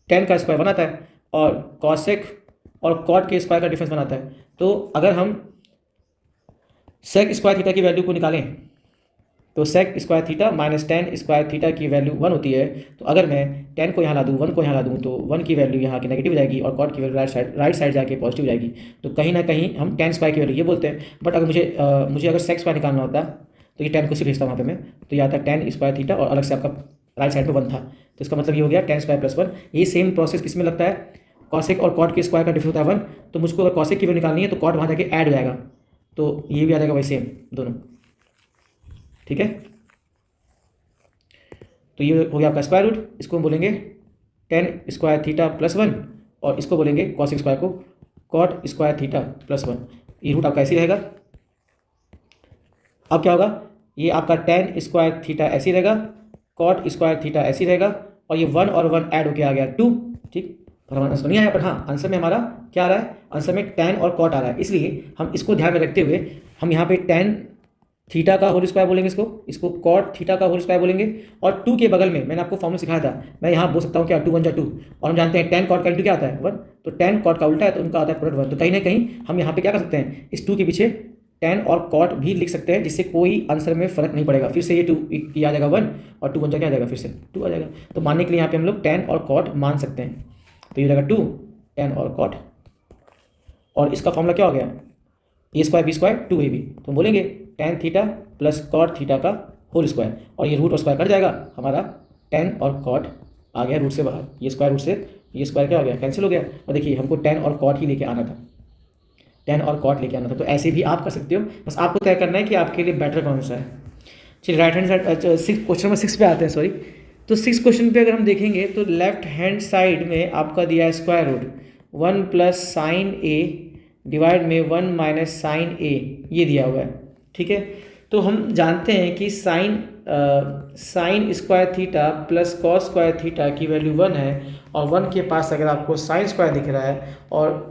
टेन का स्क्वायर बनाता है और कॉसेक और कॉट के स्क्वायर का डिफरेंस बनाता है। तो अगर हम सेक स्क्वायर थीटा की वैल्यू को निकालें तो sec square theta minus tan square theta की वैल्यू 1 होती है। तो अगर मैं 10 को यहाँ ला दूँ 1 को यहाँ ला दूँ तो 1 की वैल्यू यहाँ की नेगेटिव हो जाएगी और कॉट की वैल्यू राइट साइड जाके पॉजिटिव हो जाएगी। तो कहीं ना कहीं हम 10 स्क्वायर की वैल्यू ये बोलते हैं। बट अगर मुझे अगर सेक स्क्वायर निकालना होता तो ये टेन को सिर्फ भेजता हूँ वहाँ पे मैं, तो ये आता है टेन स्क्वायर थीटा और अलग से आपका राइट साइड में 1 था, तो इसका मतलब ये हो गया टेन स्क्वायर प्लस 1। ये सेम प्रोसेस किसमें लगता है, कॉसेक और कॉट के स्क्वायर का डिफरेंस होता है 1, तो मुझको अगर कॉसेक की वैल्यू निकालनी है तो कॉट वहाँ जाके ऐड हो जाएगा, तो ये भी आ जाएगा वही सेम दोनों, ठीक है। तो ये हो गया आपका स्क्वायर रूट, इसको हम बोलेंगे टेन स्क्वायर थीटा प्लस 1 और इसको बोलेंगे कॉसेक स्क्वायर को कॉट स्क्वायर थीटा प्लस 1। ये रूट आपका ऐसे ही रहेगा। अब क्या होगा, ये आपका टेन स्क्वायर थीटा ऐसे ही रहेगा, कॉट स्क्वायर थीटा ऐसे ही रहेगा, और ये 1 और 1 ऐड होके आ गया 2, ठीक। पर हमारा आंसर नहीं आया, पर हाँ आंसर में हमारा क्या आ रहा है, आंसर में टेन और कॉट आ रहा है, इसलिए हम इसको ध्यान में रखते हुए हम यहाँ पे टेन थीटा का होल स्क्वायर बोलेंगे, इसको कॉट थीटा का होल स्क्वायर बोलेंगे, और 2 के बगल में मैंने आपको फॉर्मूला सिखाया था, मैं यहाँ बोल सकता हूँ क्या 2 1 जा 2, और हम जानते हैं टेन कॉट का इंटू क्या आता है 1, तो टेन कॉट का उल्टा है तो उनका आता है प्रोडक्ट 1, तो कहीं ना कहीं हम यहाँ पे क्या कर सकते हैं, इस 2 के पीछे टेन और कॉट भी लिख सकते हैं, जिससे कोई आंसर में फर्क नहीं पड़ेगा। फिर से ये 2 आ जाएगा 1 और 2 1 जा क्या आ जाएगा, फिर से 2 आ जाएगा, तो मानने के लिए यहाँ पे हम लोग टेन और कॉट मान सकते हैं, तो ये रहेगा 2 टेन और कॉट, और इसका फॉर्मूला क्या हो गया, ए स्क्वायर बी स्क्वायर 2ab, तो हम बोलेंगे tan theta plus cot theta का होल स्क्वायर, और ये रूट और स्क्वायर कट जाएगा, हमारा टेन और कॉट आ गया रूट से बाहर, ये स्क्वायर रूट से ये स्क्वायर क्या हो गया, कैंसिल हो गया, और देखिए हमको टेन और कॉट ही लेके आना था, टेन और कॉट लेके आना था, तो ऐसे भी आप कर सकते हो, बस आपको तय करना है कि आपके लिए बेटर कौन सा है। चलिए right hand side question number 6 पे आते हैं, सॉरी। तो 6 क्वेश्चन पे अगर हम देखेंगे तो लेफ्ट हैंड साइड में आपका दिया है स्क्वायर रूट 1 प्लस साइन ए डिवाइड में 1 माइनस साइन ए, ये दिया हुआ है, ठीक है। तो हम जानते हैं कि sine square theta plus cos square theta की वैल्यू 1 है, और 1 के पास अगर आपको साइन स्क्वायर दिख रहा है और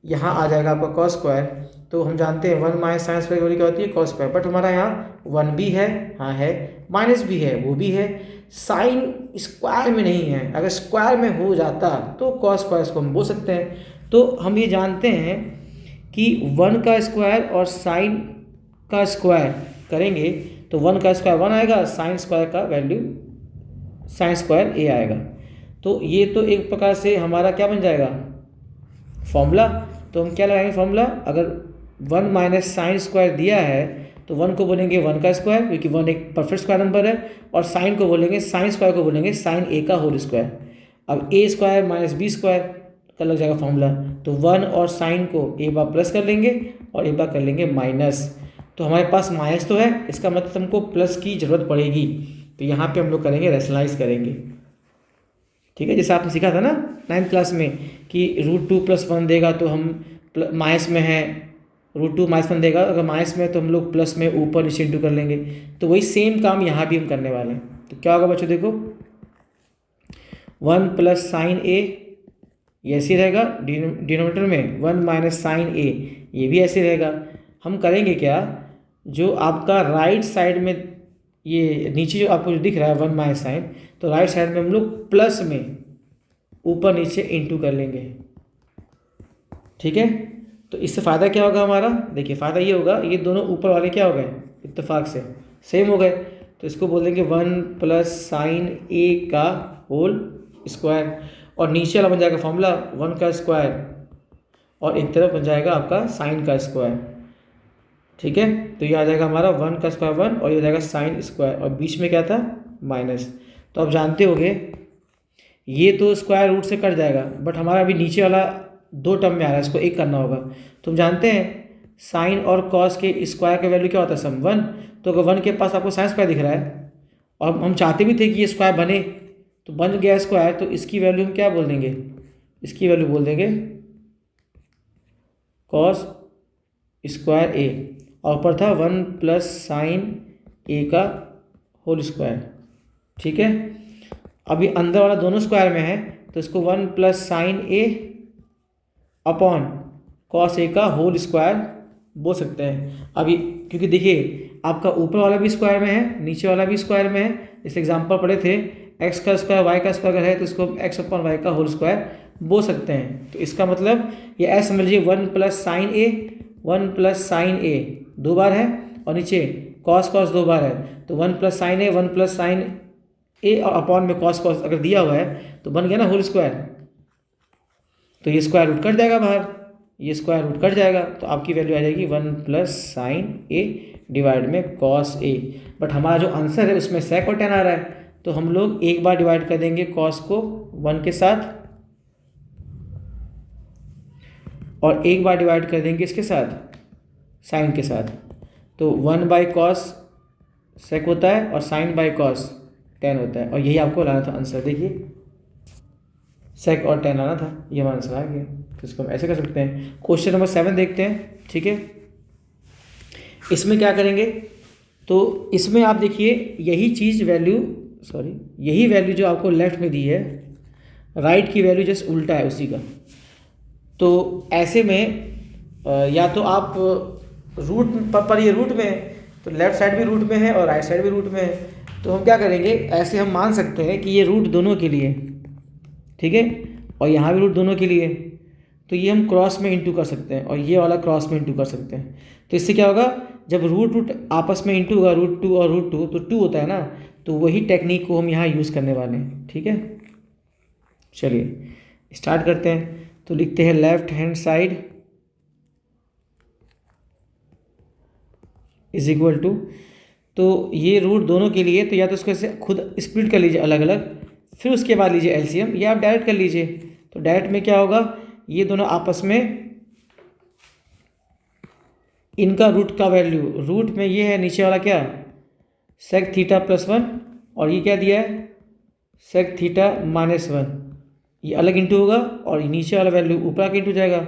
यहाँ आ जाएगा आपका कॉस स्क्वायर, तो हम जानते हैं 1 माइनस साइन स्क्वायर की वैल्यू क्या होती है कॉस स्क्वायर, बट हमारा यहाँ 1 भी है, हाँ है, माइनस भी है, वो भी है, साइन स्क्वायर में नहीं है, अगर स्क्वायर में हो जाता तो कॉस स्क्वायर इसको हम बोल सकते हैं। तो हम ये जानते हैं कि 1 का स्क्वायर और साइन का स्क्वायर करेंगे तो 1 का स्क्वायर 1 आएगा, साइन स्क्वायर का वैल्यू साइन स्क्वायर ए आएगा, तो ये तो एक प्रकार से हमारा क्या बन जाएगा फॉर्मूला। तो हम क्या लगाएंगे फॉर्मूला, अगर 1 माइनस साइन स्क्वायर दिया है तो 1 को बोलेंगे 1 का स्क्वायर, क्योंकि 1 एक परफेक्ट स्क्वायर नंबर है, और साइन को बोलेंगे साइन स्क्वायर को बोलेंगे साइन ए का होल स्क्वायर। अब ए स्क्वायर माइनस बी स्क्वायर का लग जाएगा फॉर्मूला, तो 1 और साइन को एक बार प्लस कर लेंगे और एक बार कर लेंगे माइनस, तो हमारे पास माइनस तो है, इसका मतलब हमको प्लस की ज़रूरत पड़ेगी, तो यहाँ पे हम लोग करेंगे रैशनलाइज करेंगे, ठीक है। जैसे आपने सीखा था ना 9th क्लास में कि √2 + 1 देगा तो हम माइनस में है, √2 - 1 देगा, अगर माइनस में तो हम लोग प्लस में ऊपर नीचे इंटू कर लेंगे, तो वही सेम काम यहाँ भी हम करने वाले हैं। तो क्या होगा बच्चों, देखो 1 प्लस साइन ए ये ऐसे रहेगा, डिनोमिनेटर में 1 माइनस साइन ए ये भी ऐसे रहेगा। हम करेंगे क्या, जो आपका राइट साइड में ये नीचे जो आपको जो दिख रहा है 1 माइनस साइन, तो राइट साइड में हम लोग प्लस में ऊपर नीचे इंटू कर लेंगे, ठीक है। तो इससे फ़ायदा क्या होगा हमारा, देखिए फ़ायदा ये होगा, ये दोनों ऊपर वाले क्या हो गए इत्तेफाक से सेम हो गए, तो इसको बोल देंगे 1 प्लस साइन ए का होल स्क्वायर, और नीचे वाला बन जाएगा फॉर्मूला 1 का स्क्वायर, और एक तरफ बन जाएगा आपका साइन का स्क्वायर, ठीक है। तो ये आ जाएगा हमारा 1 का स्क्वायर 1, और ये हो जाएगा साइन स्क्वायर, और बीच में क्या था माइनस। तो आप जानते होंगे ये तो स्क्वायर रूट से कट जाएगा, बट हमारा अभी नीचे वाला 2 टर्म में आ रहा है, इसको एक करना होगा। तो हम जानते हैं साइन और कॉस के स्क्वायर का वैल्यू क्या होता है सम 1, तो अगर 1 के पास आपको साइन स्क्वायर दिख रहा है और हम चाहते भी थे कि ये स्क्वायर बने, तो बन गया स्क्वायर, तो इसकी वैल्यू हम क्या बोल देंगे, इसकी वैल्यू बोल देंगे कॉस स्क्वायर ए, और ऊपर था 1 प्लस साइन ए का होल स्क्वायर, ठीक है। अभी अंदर वाला दोनों स्क्वायर में है, तो इसको 1 plus sine A upon cos ए का होल स्क्वायर बोल सकते हैं। अभी क्योंकि देखिए आपका ऊपर वाला भी स्क्वायर में है, नीचे वाला भी स्क्वायर में है, इस एग्जांपल पढ़े थे x का स्क्वायर y का स्क्वायर अगर है तो इसको x अपॉन वाई का होल स्क्वायर बोल सकते हैं। तो इसका मतलब ये ऐसे समझ लीजिए 1 प्लस साइन ए 1 प्लस साइन ए 2 बार है, और नीचे कॉस 2 बार है, तो 1 प्लस साइन ए 1 प्लस साइन ए और अपॉन में कॉस अगर दिया हुआ है तो बन गया ना होल स्क्वायर, तो ये स्क्वायर रूट कट जाएगा बाहर, ये स्क्वायर रूट कट जाएगा, तो आपकी वैल्यू आ जाएगी 1 प्लस साइन ए डिवाइड में कॉस ए। बट हमारा जो आंसर है उसमें सेक और टेन आ रहा है, तो हम लोग एक बार डिवाइड कर देंगे कॉस को 1 के साथ और एक बार डिवाइड कर देंगे इसके साथ साइन के साथ। तो 1 बाई कॉस सेक होता है और साइन बाई कॉस टेन होता है, और यही आपको लाना था आंसर। देखिए सेक और टेन आना था, ये हमारा आंसर आ गया। तो इसको हम ऐसे कर सकते हैं। क्वेश्चन नंबर 7 देखते हैं। ठीक है, इसमें क्या करेंगे, तो इसमें आप देखिए यही चीज़ यही वैल्यू जो आपको लेफ्ट में दी है, राइट की वैल्यू जस्ट उल्टा है उसी का। तो ऐसे में या तो आप रूट पर ये रूट में है, तो लेफ्ट साइड भी रूट में है और राइट साइड भी रूट में है, तो हम क्या करेंगे, ऐसे हम मान सकते हैं कि ये रूट दोनों के लिए, ठीक है, और यहाँ भी रूट दोनों के लिए, तो ये हम क्रॉस में इंटू कर सकते हैं और ये वाला क्रॉस में इंटू कर सकते हैं। तो इससे क्या होगा, जब रूट आपस में इंटू होगा, रूट 2 और रूट 2 तो 2 होता है ना, तो वही टेक्निक को हम यहाँ यूज़ करने वाले हैं। ठीक है, चलिए स्टार्ट करते हैं। तो लिखते हैं left hand side is equal to, तो ये रूट दोनों के लिए, तो या तो उसको से खुद स्प्लिट कर लीजिए अलग अलग, फिर उसके बाद लीजिए एलसीएम, या आप डायरेक्ट कर लीजिए। तो डायरेक्ट में क्या होगा, ये दोनों आपस में इनका रूट का वैल्यू, रूट में ये है नीचे वाला क्या, सेक थीटा प्लस 1, और ये क्या दिया है सेक थीटा माइनस 1, ये अलग इंटू होगा और नीचे वाला वैल्यू ऊपर आके इंटू जाएगा।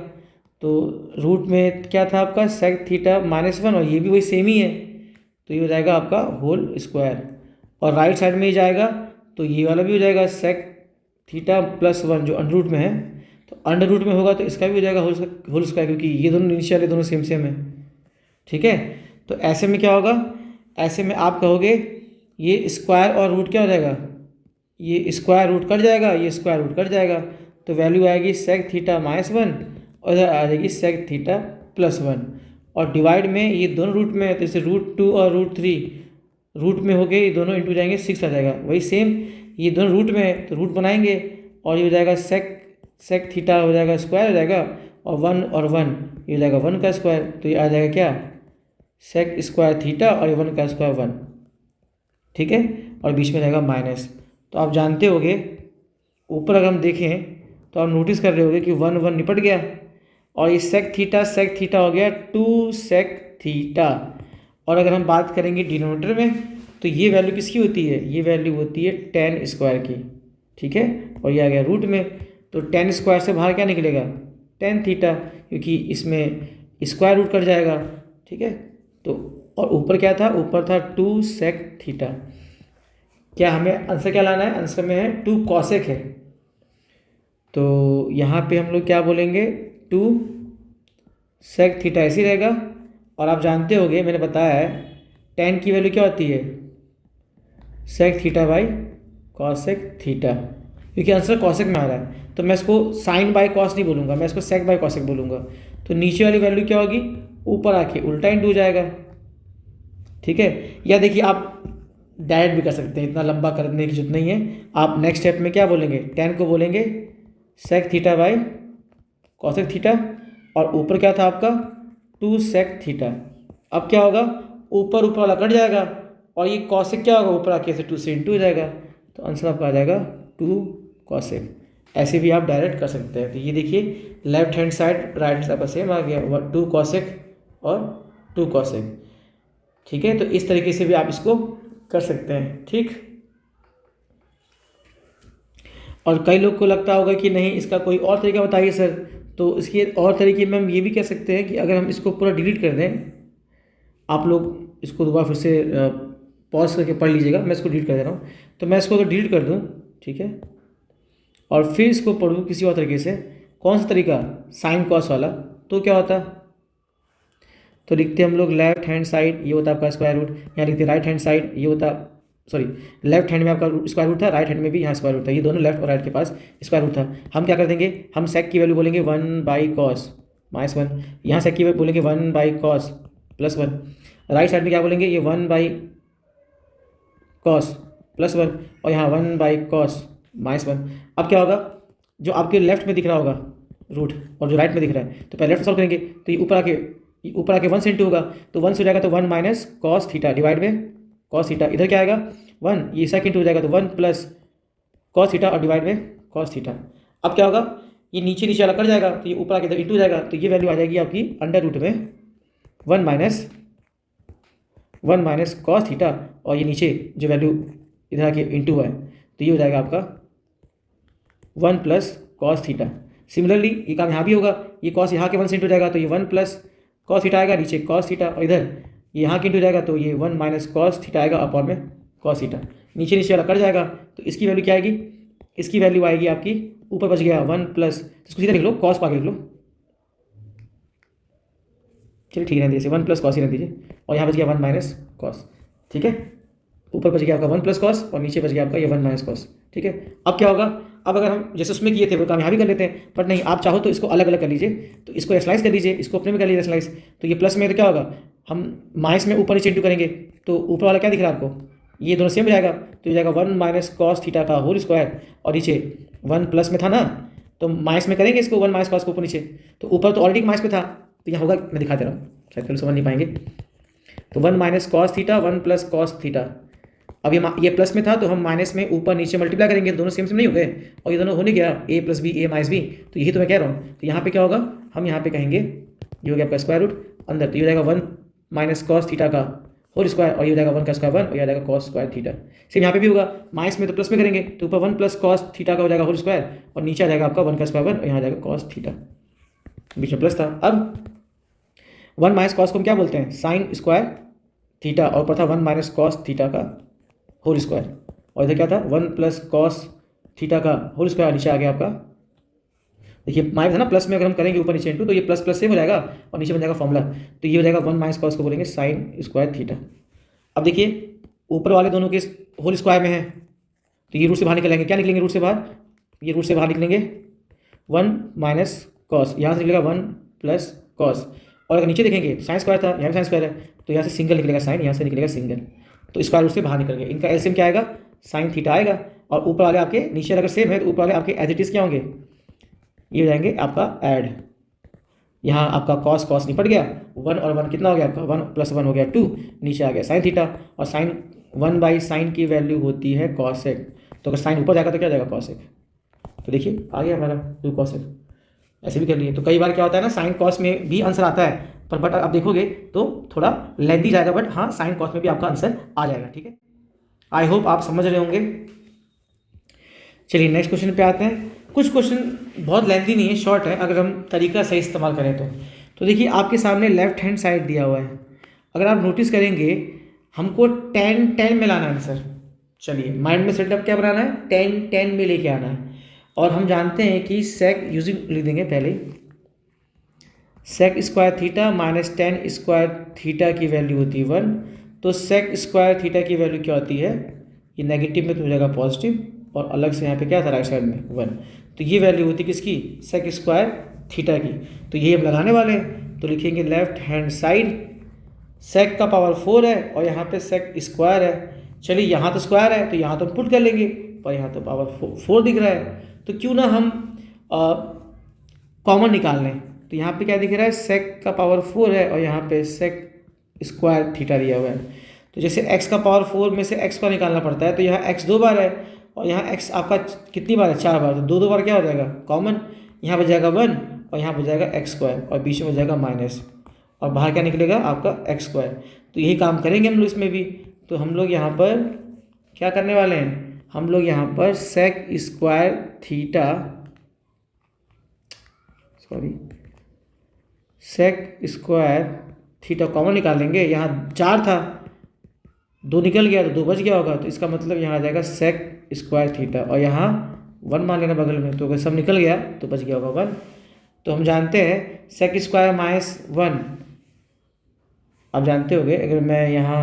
तो रूट में क्या था आपका सेक थीटा माइनस 1, और ये भी वही सेम ही है, तो ये हो जाएगा आपका होल स्क्वायर। और राइट साइड में ही जाएगा तो ये वाला भी हो जाएगा सेक थीटा प्लस 1 जो अंडर रूट में है, तो अंडर रूट में होगा तो इसका भी हो जाएगा होल स्क्वायर, क्योंकि ये दोनों नीचे वाले दोनों सेम सेम है। ठीक है, तो ऐसे में क्या होगा, ऐसे में आप कहोगे ये स्क्वायर और रूट क्या हो जाएगा, ये स्क्वायर रूट कट जाएगा, ये स्क्वायर रूट कट जाएगा, तो वैल्यू आएगी सेक थीटा माइनस 1 और इधर आ जाएगी सेक थीटा प्लस 1। और डिवाइड में ये दोनों रूट में है, तो जैसे रूट 2 और रूट 3 रूट में हो गए, ये दोनों इंटू जाएंगे 6 आ जाएगा। वही सेम ये दोनों रूट में है तो रूट बनाएंगे और ये हो जाएगा सेक थीटा हो जाएगा स्क्वायर हो जाएगा, और 1 और 1 ये हो जाएगा 1 का स्क्वायर, तो ये आ जाएगा क्या सेक स्क्वायर थीटा और 1 का स्क्वायर 1। ठीक है, और बीच में रहेगा माइनस। तो आप जानते होगे ऊपर अगर हम देखें तो आप नोटिस कर रहे होगे कि 1 1 निपट गया, और ये सेक थीटा हो गया 2 सेक थीटा। और अगर हम बात करेंगे डिनोमिनेटर में, तो ये वैल्यू किसकी होती है, ये वैल्यू होती है टेन स्क्वायर की। ठीक है, और ये आ गया रूट में, तो टेन स्क्वायर से बाहर क्या निकलेगा टेन थीटा, क्योंकि इसमें स्क्वायर रूट कट जाएगा। ठीक है, तो और ऊपर क्या था, ऊपर था 2 सेक थीटा। क्या हमें आंसर क्या लाना है, आंसर में है 2 कॉसेक है, तो यहाँ पे हम लोग क्या बोलेंगे 2 सेक थीटा ऐसे ही रहेगा। और आप जानते होंगे मैंने बताया है टेन की वैल्यू क्या होती है sec theta by cosec theta, क्योंकि आंसर कॉसेक में आ रहा है, तो मैं इसको साइन बाई कॉस नहीं बोलूँगा, मैं इसको सेक बाई कॉसेक बोलूँगा। तो नीचे वाली वैल्यू क्या होगी, ऊपर आके उल्टा इंटू हो जाएगा। ठीक है, या देखिए आप डायरेक्ट भी कर सकते हैं, इतना लंबा करने की जरूरत नहीं है। आप नेक्स्ट स्टेप में क्या बोलेंगे, टेन को बोलेंगे sec theta by cosec theta, और ऊपर क्या था आपका 2 सेक थीटा। अब क्या होगा, ऊपर वाला कट जाएगा और ये कॉसेक क्या होगा, ऊपर आके से 2 से इंटू हो जाएगा, तो आंसर आपका आ जाएगा 2 कॉसेक। ऐसे भी आप डायरेक्ट कर सकते हैं। तो ये देखिए left hand side right side पर सेम आ गया, 2 कॉसेक और 2 कॉसेक। ठीक है, तो इस तरीके से भी आप इसको कर सकते हैं। ठीक, और कई लोग को लगता होगा कि नहीं इसका कोई और तरीका बताइए सर, तो इसके और तरीके में हम ये भी कह सकते हैं कि अगर हम इसको पूरा डिलीट कर दें, आप लोग इसको दोबारा फिर से पॉज करके पढ़ लीजिएगा, मैं इसको डिलीट कर दे रहा हूँ। तो मैं इसको अगर डिलीट कर दूँ, ठीक है, और फिर इसको पढ़ूँ किसी और तरीके से, कौन सा तरीका साइन कॉस वाला, तो क्या होता, तो लिखते हम लोग लेफ्ट हैंड साइड ये होता है आपका स्क्वायर रूट, यहाँ लिखते राइट हैंड साइड ये होता, सॉरी लेफ्ट हैंड में आपका स्क्वायर रूट था, राइट हैंड में भी यहाँ स्क्वायर रूट था, ये दोनों लेफ्ट और राइट के पास स्क्वायर रूट था। हम क्या कर देंगे, हम सेक की वैल्यू बोलेंगे 1 बाई कॉस माइनस 1, यहाँ सेक की वैल्यू बोलेंगे 1 by cos plus 1, right side में क्या बोलेंगे ये 1 बाई कॉस प्लस 1, और यहाँ 1 बाई कॉस माइनस 1। अब क्या होगा, जो आपके लेफ्ट में दिख रहा होगा रूट, और जो राइट में दिख रहा है तो पहले लेफ्ट सॉल्व करेंगे तो ये ऊपर आके 1 से इंटू होगा तो 1 से हो जाएगा तो 1 माइनस कॉस थीटा डिवाइड में कॉस थीटा, इधर क्या आएगा 1, ये सेकंड इंटू हो जाएगा तो 1 प्लस कॉस थीटा और डिवाइड में कॉस थीटा। अब क्या होगा, ये नीचे नीचे वाला कट जाएगा तो ये ऊपर आके इधर इंटू हो जाएगा तो ये वैल्यू आ जाएगी आपकी अंडर रूट में 1 माइनस कॉस थीटा, और ये नीचे जो वैल्यू इधर आके इंटू हुआ है तो ये हो जाएगा आपका 1 प्लस कॉस थीटा। सिमिलरली ये काम यहाँ भी होगा, ये कॉस यहाँ के 1 से इंटू जाएगा तो ये 1 प्लस कॉस थीटा आएगा, नीचे कॉस थीटा, और इधर ये यहाँ के इंटू जाएगा तो ये 1 माइनस कॉस थीटा आएगा अपॉन में कॉस थीटा। नीचे नीचे वाला कट जाएगा तो इसकी वैल्यू क्या आएगी, इसकी वैल्यू आएगी आपकी ऊपर बच गया 1 प्लस, इसको सीधा लिख लो कॉस पा के लिख लो, चलिए ठीक है जैसे 1 प्लस कॉस ही रख दीजिए, और यहाँ बच गया 1 माइनस कॉस। ठीक है, ऊपर बच गया आपका 1 प्लस कॉस और नीचे बच गया आपका ये 1 माइनस कॉस। ठीक है, अब क्या होगा, अब अगर हम जैसे उसमें किए थे वो काम यहाँ भी कर लेते हैं, बट नहीं आप चाहो तो इसको अलग अलग कर लीजिए, तो इसको एक्सलाइज कर लीजिए, इसको अपने में कर लीजिए एक्सलाइज, तो ये प्लस में तो क्या होगा, हम माइनस में ऊपर नीचे इंटू करेंगे तो ऊपर वाला क्या दिख रहा है आपको, ये दोनों सेम हो जाएगा तो ये जाएगा 1 माइनस कॉस थीटा का होल स्क्वायर, और नीचे 1 प्लस में था ना तो माइनस में करेंगे इसको 1 माइनस कॉस को ऊपर नीचे, तो ऊपर तो ऑलरेडी माइनस में था तो यहाँ होगा, मैं दिखा दे रहा हूँ शायद कल समझ नहीं पाएंगे, तो 1 minus cos theta 1 plus cos theta, अब ये प्लस में था तो हम माइनस में ऊपर नीचे मल्टीप्लाई करेंगे, दोनों सेम सेम नहीं हो गए, और ये दोनों होने गया a plus B A minus B, तो यही तो मैं कह रहा हूँ, तो यहाँ पे क्या होगा, हम यहाँ पे कहेंगे ये हो गया आपका स्क्वायर रूट अंदर, तो ये हो जाएगा 1 माइनस कॉस थीटा का होल स्क्वायर, और ये हो जाएगा 1 का स्क्वायर 1, और ये आ जाएगा कॉस स्क्वायर थीटा। सेम यहाँ पे भी होगा, माइनस में तो प्लस में करेंगे तो ऊपर 1 प्लस कॉस थीटा का हो जाएगा होल स्क्वायर, और नीचे आ जाएगा आपका 1 का स्क्वायर 1, और यहाँ आ जाएगा कॉस थीटा, बीच में प्लस था। अब 1 माइनस कॉस को हम क्या बोलते हैं, साइन स्क्वायर थीटा, और ऊपर था 1 माइनस कॉस थीटा का होल स्क्वायर, और इधर क्या था 1 प्लस कॉस थीटा का होल स्क्वायर, नीचे आ गया आपका, देखिए माइनस है ना, प्लस में अगर हम करेंगे ऊपर नीचे इंटू तो ये प्लस प्लस सेम हो जाएगा और नीचे बन जाएगा फॉर्मूला, तो ये हो जाएगा 1 माइनस कॉस को बोलेंगे साइन स्क्वायर थीटा। अब देखिए ऊपर वाले दोनों के होल स्क्वायर में है तो ये रूट से बाहर निकलेंगे, क्या निकलेंगे रूट से बाहर, ये रूट से बाहर निकलेंगे 1 माइनस कॉस, यहाँ से निकलेगा 1 प्लस कॉस, और अगर नीचे देखेंगे साइन स्क्वायर था, यहाँ भी साइन स्क्वायर है तो यहाँ से सिंगल निकलेगा साइन, यहाँ से निकलेगा सिंगल, तो स्क्वायर रूट से बाहर निकल गए, इनका एलसीएम क्या आएगा साइन थीटा आएगा, और ऊपर वाले आपके नीचे अगर सेम है तो ऊपर वाले आपके एज इट इज क्या होंगे, ये हो जाएंगे आपका ऐड, यहाँ आपका कॉस कॉस निपट गया, 1 और 1 कितना हो गया आपका 1 प्लस 1 हो गया 2, नीचे आ गया साइन थीटा, और साइन 1 बाई साइन की वैल्यू होती है कॉसेक, तो अगर साइन ऊपर जाएगा तो क्या जाएगा कॉसेक, तो देखिए आ गया हमारा 2 कॉसेक, ऐसे भी कर लिए। तो कई बार क्या होता है ना, साइन कॉस में भी आंसर आता है पर बट आप देखोगे तो थोड़ा लेंथी जाएगा, बट हाँ साइन कॉस में भी आपका आंसर आ जाएगा। ठीक है, आई होप आप समझ रहे होंगे। चलिए नेक्स्ट क्वेश्चन पे आते हैं। कुछ क्वेश्चन बहुत लेंथी नहीं है, शॉर्ट है, अगर हम तरीका सही इस्तेमाल करें तो देखिए आपके सामने लेफ्ट हैंड साइड दिया हुआ है, अगर आप नोटिस करेंगे हमको 10 में लाना है आंसर। चलिए माइंड में सेटअप क्या बनाना है, 10 में लेके आना है, और हम जानते हैं कि सेक यूजिंग लिख देंगे पहले, sec square theta minus 10 square theta की वैल्यू होती है 1, तो सेक स्क्वायर थीटा की वैल्यू क्या होती है, ये नेगेटिव में तो हो जाएगा पॉजिटिव, और अलग से यहाँ पे क्या था राइट साइड में 1, तो ये वैल्यू होती है किसकी, सेक स्क्वायर थीटा की, तो ये हम लगाने वाले हैं, तो लिखेंगे लेफ्ट हैंड साइड सेक का पावर 4 है और यहाँ पे सेक स्क्वायर है। चलिए यहाँ तो स्क्वायर है तो यहाँ तो पुट कर लेंगे, पर यहाँ तो पावर 4 दिख रहा है, तो क्यों ना हम कॉमन निकाल लें, तो यहाँ पे क्या दिख रहा है, सेक का पावर 4 है और यहाँ पे सेक स्क्वायर थीटा दिया हुआ है, तो जैसे x का पावर 4 में से x को निकालना पड़ता है, तो यहाँ x 2 बार है और यहाँ x आपका कितनी बार है, 4 बार, तो 2 बार क्या हो जाएगा कॉमन, यहाँ बच जाएगा 1 और यहाँ बच जाएगा x स्क्वायर और बीच में हो जाएगा माइनस, और बाहर क्या निकलेगा आपका x स्क्वायर। तो यही काम करेंगे हम लोग इसमें भी, तो हम लोग यहाँ पर क्या करने वाले हैं, हम लोग यहाँ पर sec square theta, sorry sec square theta common निकाल लेंगे, यहाँ 4 था 2 निकल गया तो 2 बच गया होगा, तो इसका मतलब यहाँ आ जाएगा सेक स्क्वायर थीटा, और यहाँ 1 मान लेना बगल में, तो अगर सब निकल गया तो बच गया होगा 1। तो हम जानते हैं सेक स्क्वायर माइनस 1, आप जानते होंगे अगर मैं यहाँ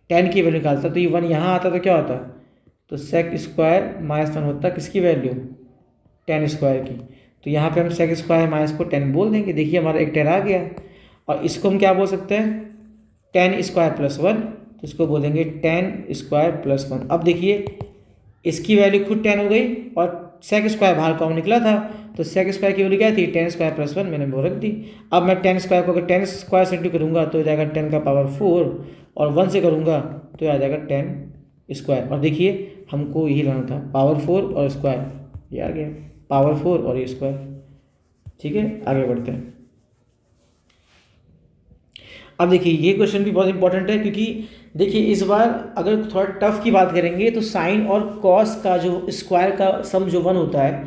10 की वैल्यू निकालता तो ये 1 यहाँ आता तो क्या होता, तो सेक स्क्वायर माइनस 1 होता किसकी वैल्यू, 10 स्क्वायर की, तो यहाँ पे हम सेक स्क्वायर माइनस को 10 बोल देंगे, देखिए हमारा एक 10 आ गया, और इसको हम क्या बोल सकते हैं 10 स्क्वायर प्लस 1, तो इसको बोलेंगे 10 स्क्वायर प्लस 1। अब देखिए इसकी वैल्यू खुद 10 हो गई और सेक स्क्वायर बाहर कॉमन निकला था, तो सेक स्क्वायर की वैल्यू क्या थी 10² + 1, मैंने वो रख दी। अब मैं 10² को अगर 10² से इंटू करूँगा तो हो जाएगा 10⁴, और 1 से करूँगा तो आ जाएगा 10²। और देखिए हमको यही लाना था, पावर 4 और स्क्वायर, ये आ गया पावर 4 और ये स्क्वायर। ठीक है, आगे बढ़ते हैं। अब देखिए ये क्वेश्चन भी बहुत इंपॉर्टेंट है, क्योंकि देखिए इस बार अगर थोड़ा टफ की बात करेंगे तो साइन और कॉस का जो स्क्वायर का सम जो 1 होता है,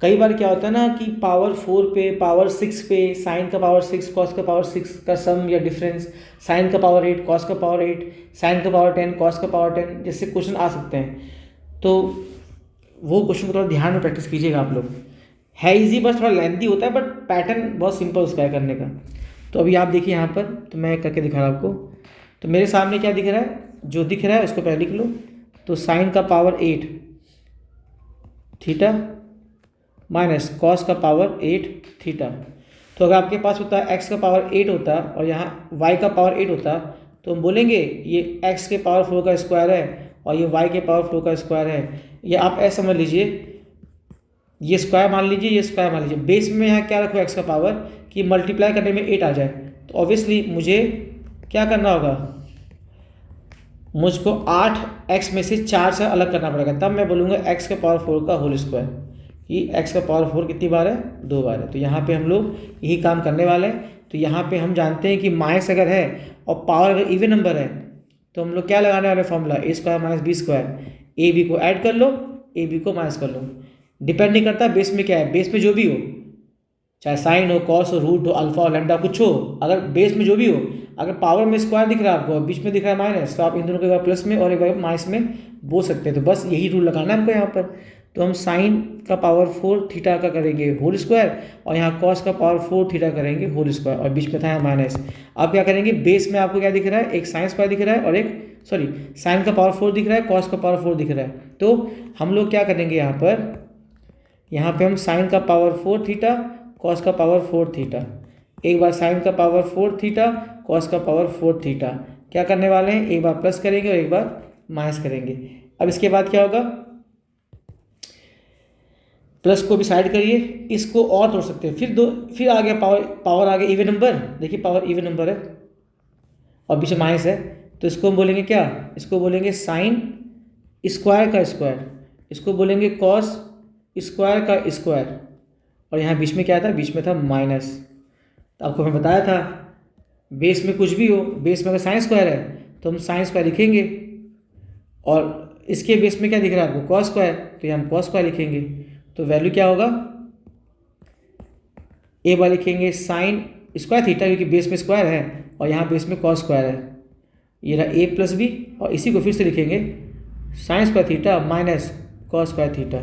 कई बार क्या होता है ना कि पावर 4 पे, पावर 6 पे साइन का पावर 6, कॉस का पावर 6 का सम या डिफरेंस, साइन का पावर 8, कॉस का पावर 8, साइन का पावर 10, कॉस का पावर 10, जैसे क्वेश्चन आ सकते हैं। तो वो क्वेश्चन को थोड़ा ध्यान में प्रैक्टिस कीजिएगा आप लोग। है इजी, बस थोड़ा लेंथी होता है, बट पैटर्न बहुत सिंपल उसका है करने का। तो अभी आप देखिए यहाँ पर, तो मैं करके दिखा रहा हूँ आपको। तो मेरे सामने क्या दिख रहा है, जो दिख रहा है उसको पहले लिख लो। तो साइन का पावर 8 थीटा माइनस कॉस का पावर 8 थीटा। तो अगर आपके पास होता है एक्स का पावर 8 होता और यहाँ वाई का पावर 8 होता, तो हम बोलेंगे ये एक्स के पावर 4 का स्क्वायर है और ये वाई के पावर 4 का स्क्वायर है। या आप ऐसा समझ लीजिए, ये स्क्वायर मान लीजिए, ये स्क्वायर मान लीजिए, बेस में यहाँ क्या रखो एक्स का पावर, कि मल्टीप्लाई करने में 8 आ जाए। तो ऑब्वियसली मुझे क्या करना होगा, मुझको 8x में से 4 से अलग करना पड़ेगा, तब मैं बोलूँगा x का पावर 4 का होल स्क्वायर, कि x का पावर 4 कितनी बार है, 2 बार है। तो यहाँ पे हम लोग यही काम करने वाले हैं। तो यहाँ पे हम जानते हैं कि माइनस अगर है और पावर अगर इवन नंबर है, तो हम लोग क्या लगाने वाले formula, a² - b², A B को ऐड कर लो, ए बी को माइनस कर लो। डिपेंड नहीं करता बेस में क्या है, बेस में जो भी हो, चाहे साइन हो, कॉस हो, रूट हो, अल्फा हो, लैम्डा, कुछ हो, अगर बेस में जो भी हो, अगर पावर में स्क्वायर दिख रहा है आपको, बीच में दिख रहा है माइनस, तो आप इन दोनों को एक बार प्लस में और एक बार माइनस में बोल सकते हैं। तो बस यही रूल लगाना है हमको यहाँ पर। तो हम साइन का पावर 4 थीटा का करेंगे होल स्क्वायर, और यहाँ कॉस का पावर 4 थीटा करेंगे होल स्क्वायर, और बीच में था माइनस। आप क्या करेंगे, बेस में आपको क्या दिख रहा है, एक साइन स्क्वायर दिख रहा है और एक साइन का पावर 4 दिख रहा है, कॉस का पावर 4 दिख रहा है। तो हम लोग क्या करेंगे यहाँ पे हम साइन का पावर 4 थीटा, कॉस का पावर 4 थीटा, एक बार साइन का पावर 4 थीटा, कॉस का पावर 4 थीटा, क्या करने वाले हैं, एक बार प्लस करेंगे और एक बार माइनस करेंगे। अब इसके बाद क्या होगा, प्लस को भी साइड करिए, इसको और तोड़ सकते हैं, फिर आ गया पावर आ गया इवन नंबर, देखिए पावर इवन नंबर है और पीछे माइनस है, तो इसको हम बोलेंगे क्या, इसको बोलेंगे साइन स्क्वायर का स्क्वायर, इसको बोलेंगे कॉस स्क्वायर का स्क्वायर, और यहाँ बीच में क्या था, बीच में था माइनस। तो आपको मैं बताया था बेस में कुछ भी हो, बेस में अगर साइन स्क्वायर है तो हम साइन स्क्वायर लिखेंगे, और इसके बेस में क्या दिख रहा है आपको, कॉस स्क्वायर, तो यहाँ हम कॉस स्क्वायर लिखेंगे। तो वैल्यू क्या होगा, एक बार लिखेंगे साइन स्क्वायर थीटा, क्योंकि बेस में स्क्वायर है और यहाँ बेस में कॉस स्क्वायर है, ये रहा a + b, और इसी को फिर से लिखेंगे sine square theta minus cos square theta,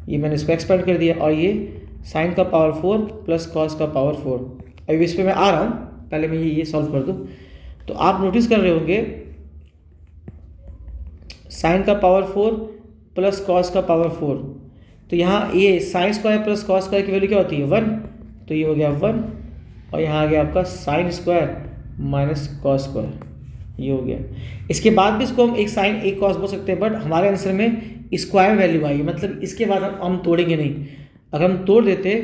ये मैंने इसको एक्सपेंड कर दिया, और ये साइन का पावर 4 प्लस कॉस का पावर 4। अभी इस पर मैं आ रहा हूँ, पहले मैं ये सॉल्व कर दूँ। तो आप नोटिस कर रहे होंगे साइन का पावर 4 प्लस कॉस का पावर 4, तो यहाँ ये sine square plus cos square की वैल्यू क्या होती है, 1, तो ये हो गया 1, और यहाँ आ गया आपका sine square minus cos square, ये हो गया। इसके बाद भी इसको हम एक साइन एक कॉस बोल सकते हैं, बट हमारे आंसर में स्क्वायर वैल्यू आई, मतलब इसके बाद हम तोड़ेंगे नहीं। अगर हम तोड़ देते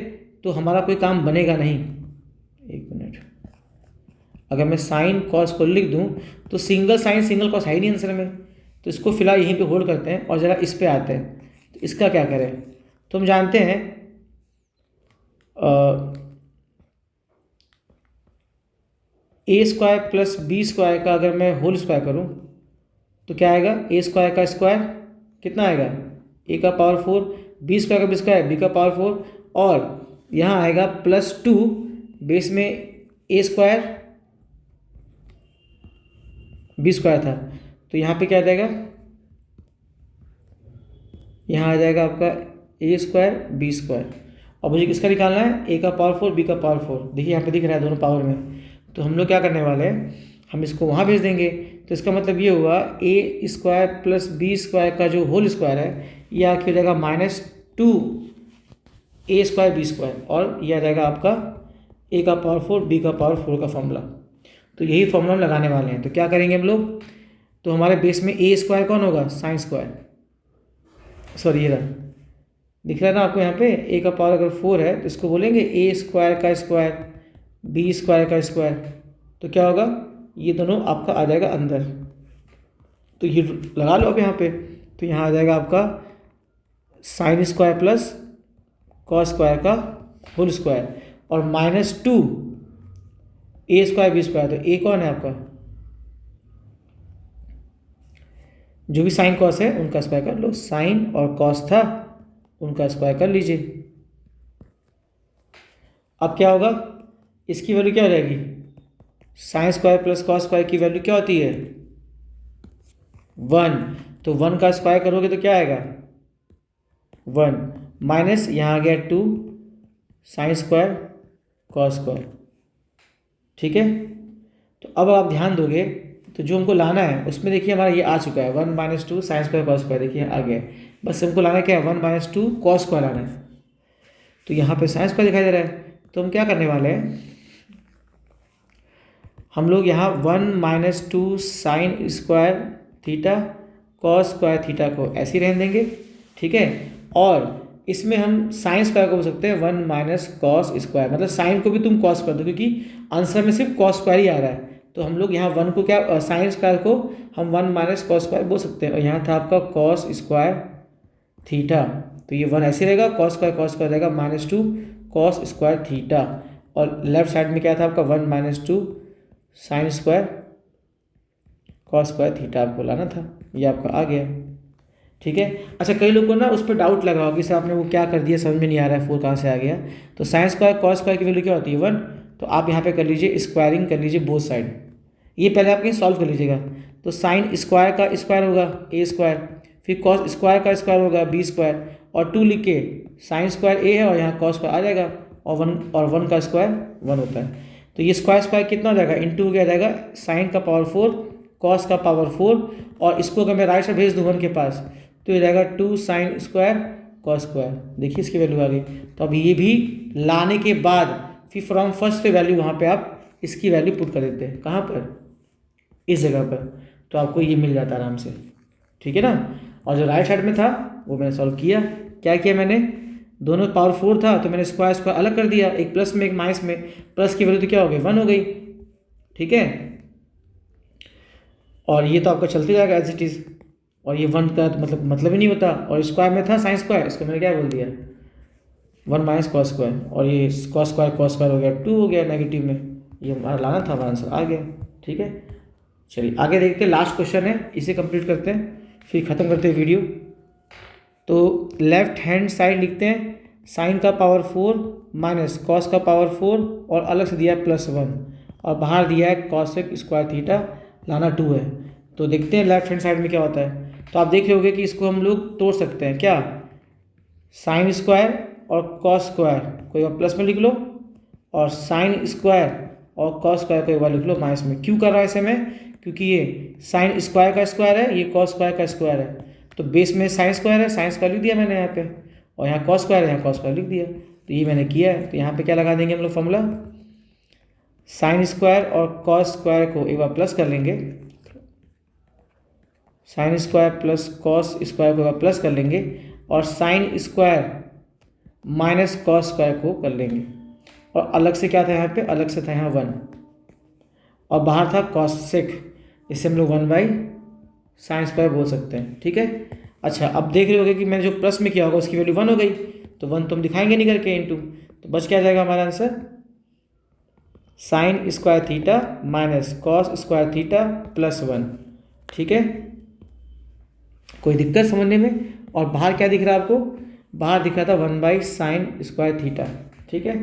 तो हमारा कोई काम बनेगा नहीं। एक मिनट, अगर मैं साइन कॉस को लिख दूं तो सिंगल साइन सिंगल कॉस है ही नहीं आंसर में, तो इसको फिलहाल यहीं पे होल्ड करते हैं और ज़रा इस पे आते हैं। तो इसका क्या करें, तो हम जानते हैं a² प्लस b² का अगर मैं होल स्क्वायर करूं तो क्या आएगा, a² का स्क्वायर कितना आएगा, a का पावर 4, b² का b², b का पावर 4, और यहाँ आएगा +2, बेस में a² b² था, तो यहाँ पे क्या आ जाएगा, यहाँ आ जाएगा आपका a² b², और मुझे किसका निकालना है, a का पावर 4 b का पावर 4, देखिए यहाँ पे दिख रहा है दोनों पावर में। तो हम लोग क्या करने वाले हैं, हम इसको वहाँ भेज देंगे। तो इसका मतलब ये हुआ a² प्लस b² का जो होल स्क्वायर है ये आके हो जाएगा -2 a² b², और ये आ जाएगा आपका a का पावर 4 b का पावर 4 का फॉर्मूला। तो यही फॉर्मूला हम लगाने वाले हैं। तो क्या करेंगे हम लोग, तो हमारे बेस में a² कौन होगा, साइन स्क्वायर, सॉरी ये रहा, दिख रहा है ना आपको यहाँ पे, ए का पावर अगर 4 है तो इसको बोलेंगे ए स्क्वायर का स्क्वायर, बी स्क्वायर का स्क्वायर। तो क्या होगा, ये दोनों आपका आ जाएगा अंदर, तो ये लगा लो अब यहाँ पे। तो यहाँ आ जाएगा आपका sine square plus cos square का होल स्क्वायर, और -2 ए स्क्वायर बी स्क्वायर। तो ए कौन है आपका, जो भी साइन कॉस है उनका स्क्वायर कर लो, साइन और कॉस था उनका स्क्वायर कर लीजिए। अब क्या होगा, इसकी वैल्यू क्या हो जाएगी, sine square plus cos square की वैल्यू क्या होती है 1, तो 1 का स्क्वायर करोगे तो क्या आएगा 1, माइनस यहाँ आ गया 2 साइन स्क्वायर कॉस स्क्वायर। ठीक है, तो अब आप ध्यान दोगे तो जो हमको लाना है उसमें देखिए हमारा ये आ चुका है 1 - 2 साइन स्क्वायर कॉस स्क्वायर, देखिए आ गया है। बस हमको लाना क्या है 1 - 2 कॉस स्क्वायर लाना है। तो यहाँ पे साइन स्क्वायर दिखाई दे रहा है, तो हम क्या करने वाले हैं, हम लोग यहाँ 1 - 2 sine square theta cos square theta को ऐसे ही रहने देंगे। ठीक है, और इसमें हम साइन स्क्वायर को बोल सकते हैं 1 - कॉस स्क्वायर, मतलब साइन को भी तुम कॉस कर दो क्योंकि आंसर में सिर्फ कॉस स्क्वायर ही आ रहा है। तो हम लोग यहाँ 1 को क्या, साइन स्क्वायर को हम 1 - कॉस स्क्वायर बोल सकते हैं, और यहाँ था आपका कॉस स्क्वायर थीटा, तो ये 1 ऐसे रहेगा, कॉस स्क्वायर रहेगा -2 कॉस स्क्वायर थीटा, और लेफ्ट साइड में क्या था आपका 1 - 2 sine square cos square theta आपको लाना था, ये आपका आ गया। ठीक है, अच्छा कई लोगों को ना उस पर डाउट लगा होगा कि सर आपने वो क्या कर दिया, समझ में नहीं आ रहा है 4 कहाँ से आ गया। तो साइन स्क्वायर कॉस स्क्वायर की वैल्यू क्या होती है 1, तो आप यहाँ पे कर लीजिए स्क्वायरिंग कर लीजिए बोथ साइड, ये पहले आप कहीं सॉल्व कर लीजिएगा। तो साइन स्क्वायर का स्क्वायर होगा ए स्क्वायर, फिर कॉस स्क्वायर का स्क्वायर होगा बी स्क्वायर, और 2 लिख के साइन स्क्वायर ए है और यहाँ कॉस स्क्वायर आ जाएगा, और 1 का स्क्वायर 1 होता है। तो ये स्क्वायर कितना हो जाएगा, इंटू हो गया जाएगा साइन का पावर 4 कॉस का पावर 4, और इसको अगर मैं राइट से भेज दूँ 1 के पास तो ये रहेगा 2 साइन स्क्वायर कॉस स्क्वायर। देखिए इसकी वैल्यू आ गई। तो अब ये भी लाने के बाद फिर फ्रॉम फर्स्ट से वैल्यू वहाँ पे आप इसकी वैल्यू पुट कर देते हैं, कहाँ पर, इस जगह पर, तो आपको ये मिल जाता है आराम से। ठीक है ना, और जो राइट साइड में था वो मैंने सॉल्व किया, क्या किया मैंने, दोनों पावर 4 था तो मैंने स्क्वायर अलग कर दिया, एक प्लस में एक माइनस में, प्लस की वैल्यू तो क्या हो गई 1 हो गई। ठीक है, और ये तो आपका चलते जाएगा एज इट इज़, और ये 1 का मतलब ही नहीं होता, और स्क्वायर में था साइन स्क्वायर, इसको मैंने क्या बोल दिया 1 - कॉस स्क्वायर, और ये कॉस स्क्वायर हो गया 2 हो गया नेगेटिव में, ये हमारा लाना था, हमारा आंसर आ गया। ठीक है, चलिए आगे देखते हैं, लास्ट क्वेश्चन है, इसे कंप्लीट करते हैं फिर ख़त्म करते हैं वीडियो। तो लेफ्ट हैंड साइड लिखते हैं साइन का पावर 4 माइनस कॉस का पावर 4, और अलग से दिया है +1, और बाहर दिया है कॉसेक स्क्वायर थीटा, लाना 2 है। तो देखते हैं लेफ्ट हैंड साइड में क्या होता है। तो आप देख रहे होगे कि इसको हम लोग तोड़ सकते हैं, क्या, साइन स्क्वायर और कॉस स्क्वायर को एक बार प्लस में लिख लो, और साइन स्क्वायर और कॉस स्क्वायर को एक बार लिख लो माइनस में। क्यों कर रहा है ऐसे में, क्योंकि ये साइन स्क्वायर का स्क्वायर है, ये कॉस स्क्वायर का स्क्वायर है, तो बेस में साइन स्क्वायर है, साइन स्क्वायर लिख दिया मैंने यहाँ पे, और यहाँ कॉस स्क्वायर है, यहाँ कॉस स्क्वायर लिख दिया। तो ये मैंने किया है, तो यहाँ पे क्या लगा देंगे हम लोग फॉर्मूला, साइन स्क्वायर और कॉस स्क्वायर को एक बार प्लस कर लेंगे, sine square plus cos square को एक बार प्लस कर लेंगे, और sine square minus cos square को कर लेंगे, और अलग से क्या था यहाँ पे, अलग से था यहाँ 1, और बाहर था कॉसेक, इससे हम लोग 1 / साइन स्क्वायर बोल सकते हैं। ठीक है, अच्छा अब देख रहे होगे कि मैंने जो प्लस में किया होगा उसकी वैल्यू 1 हो गई, तो 1 तो हम दिखाएंगे नहीं करके इंटू, तो बच क्या जाएगा हमारा answer, sine square theta minus cos square theta +1। ठीक है, कोई दिक्कत समझने में। और बाहर क्या दिख रहा है आपको, बाहर दिख रहा था 1 / साइन स्क्वायर थीटा। ठीक है,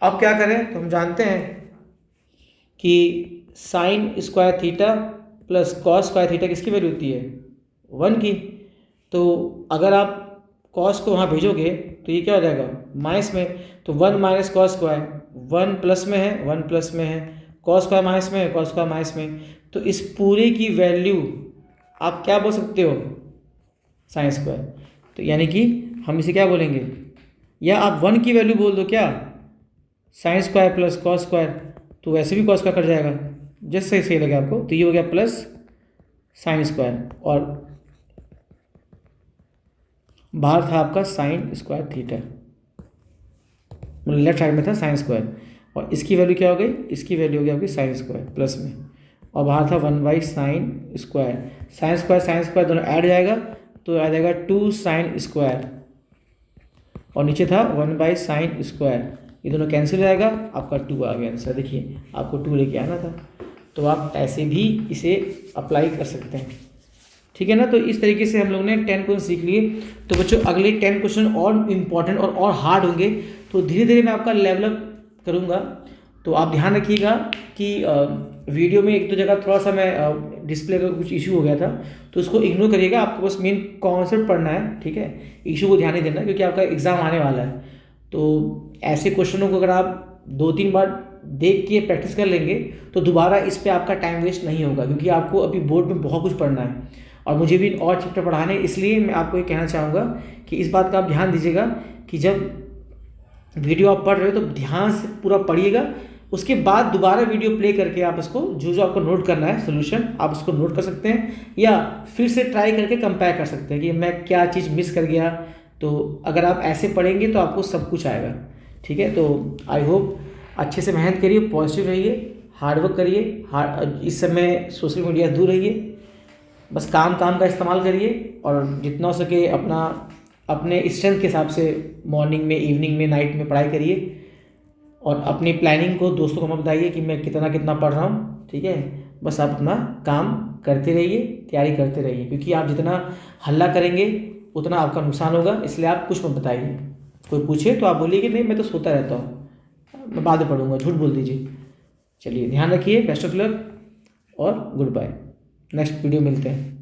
अब क्या करें, तो हम जानते हैं कि sine square theta plus cos square theta किसकी वैल्यू होती है 1 की। तो अगर आप कॉस को वहाँ भेजोगे तो ये क्या हो जाएगा माइनस में, तो 1 - कॉस स्क्वायर, 1 प्लस में है 1 प्लस में है, कॉस स्क्वायर माइनस में है कॉस स्क्वायर माइनस में, तो इस पूरे की वैल्यू आप क्या बोल सकते हो साइन स्क्वायर। तो यानी कि हम इसे क्या बोलेंगे, या आप 1 की वैल्यू बोल दो क्या sine square plus cos square, तो वैसे भी कॉस स्क्वायर कट जाएगा, जैसे सही लगे आपको। तो ये हो गया प्लस साइन स्क्वायर, और बाहर था आपका साइन स्क्वायर थीटा, मतलब लेफ्ट साइड में था साइन स्क्वायर, और इसकी वैल्यू क्या हो गई, इसकी वैल्यू हो गई आपकी साइन स्क्वायर प्लस में, और बाहर था 1/sin स्क्वायर। साइन स्क्वायर दोनों ऐड हो जाएगा तो आ जाएगा 2 sin स्क्वायर, और नीचे था 1/sin स्क्वायर, ये दोनों कैंसिल हो जाएगा, आपका 2 आ गया आंसर। देखिए आपको 2 लेके आना था, तो आप ऐसे भी इसे अप्लाई कर सकते हैं, ठीक है ना। तो इस तरीके से हम लोग ने 10 क्वेश्चन सीख लिए। तो बच्चों अगले 10 क्वेश्चन और इम्पॉर्टेंट और हार्ड होंगे, तो धीरे धीरे मैं आपका लेवल अप करूँगा। तो आप ध्यान रखिएगा कि वीडियो में एक दो जगह थोड़ा सा मैं डिस्प्ले का कुछ इशू हो गया था, तो उसको इग्नोर करिएगा, आपको बस मेन कॉन्सेप्ट पढ़ना है, ठीक है। इशू को ध्यान नहीं देना, क्योंकि आपका एग्ज़ाम आने वाला है। तो ऐसे क्वेश्चनों को अगर आप 2-3 बार देख के प्रैक्टिस कर लेंगे तो दोबारा इस पर आपका टाइम वेस्ट नहीं होगा, क्योंकि आपको अभी बोर्ड में बहुत कुछ पढ़ना है और मुझे भी और चैप्टर पढ़ाने, इसलिए मैं आपको ये कहना चाहूँगा कि इस बात का आप ध्यान दीजिएगा कि जब वीडियो आप पढ़ रहे हो तो ध्यान से पूरा पढ़िएगा, उसके बाद दोबारा वीडियो प्ले करके आप इसको जो आपको नोट करना है सोल्यूशन, आप उसको नोट कर सकते हैं या फिर से ट्राई करके कंपेयर कर सकते हैं कि मैं क्या चीज़ मिस कर गया। तो अगर आप ऐसे पढ़ेंगे तो आपको सब कुछ आएगा, ठीक है। तो आई होप अच्छे से मेहनत करिए, पॉजिटिव रहिए, हार्डवर्क करिए, इस समय सोशल मीडिया दूर रहिए, बस काम का इस्तेमाल करिए, और जितना हो सके अपने स्ट्रेंथ के हिसाब से मॉर्निंग में, इवनिंग में, नाइट में पढ़ाई करिए, और अपनी प्लानिंग को दोस्तों को मत बताइए कि मैं कितना पढ़ रहा हूँ, ठीक है। बस आप अपना काम करते रहिए, तैयारी करते रहिए, क्योंकि आप जितना हल्ला करेंगे उतना आपका नुकसान होगा, इसलिए आप कुछ मत बताइए। कोई पूछे तो आप बोलिए कि नहीं मैं तो सोता रहता हूँ, मैं बाद में पढ़ूंगा, झूठ बोल दीजिए। चलिए ध्यान रखिए, बेस्ट ऑफ लक और गुड बाय, नेक्स्ट वीडियो मिलते हैं।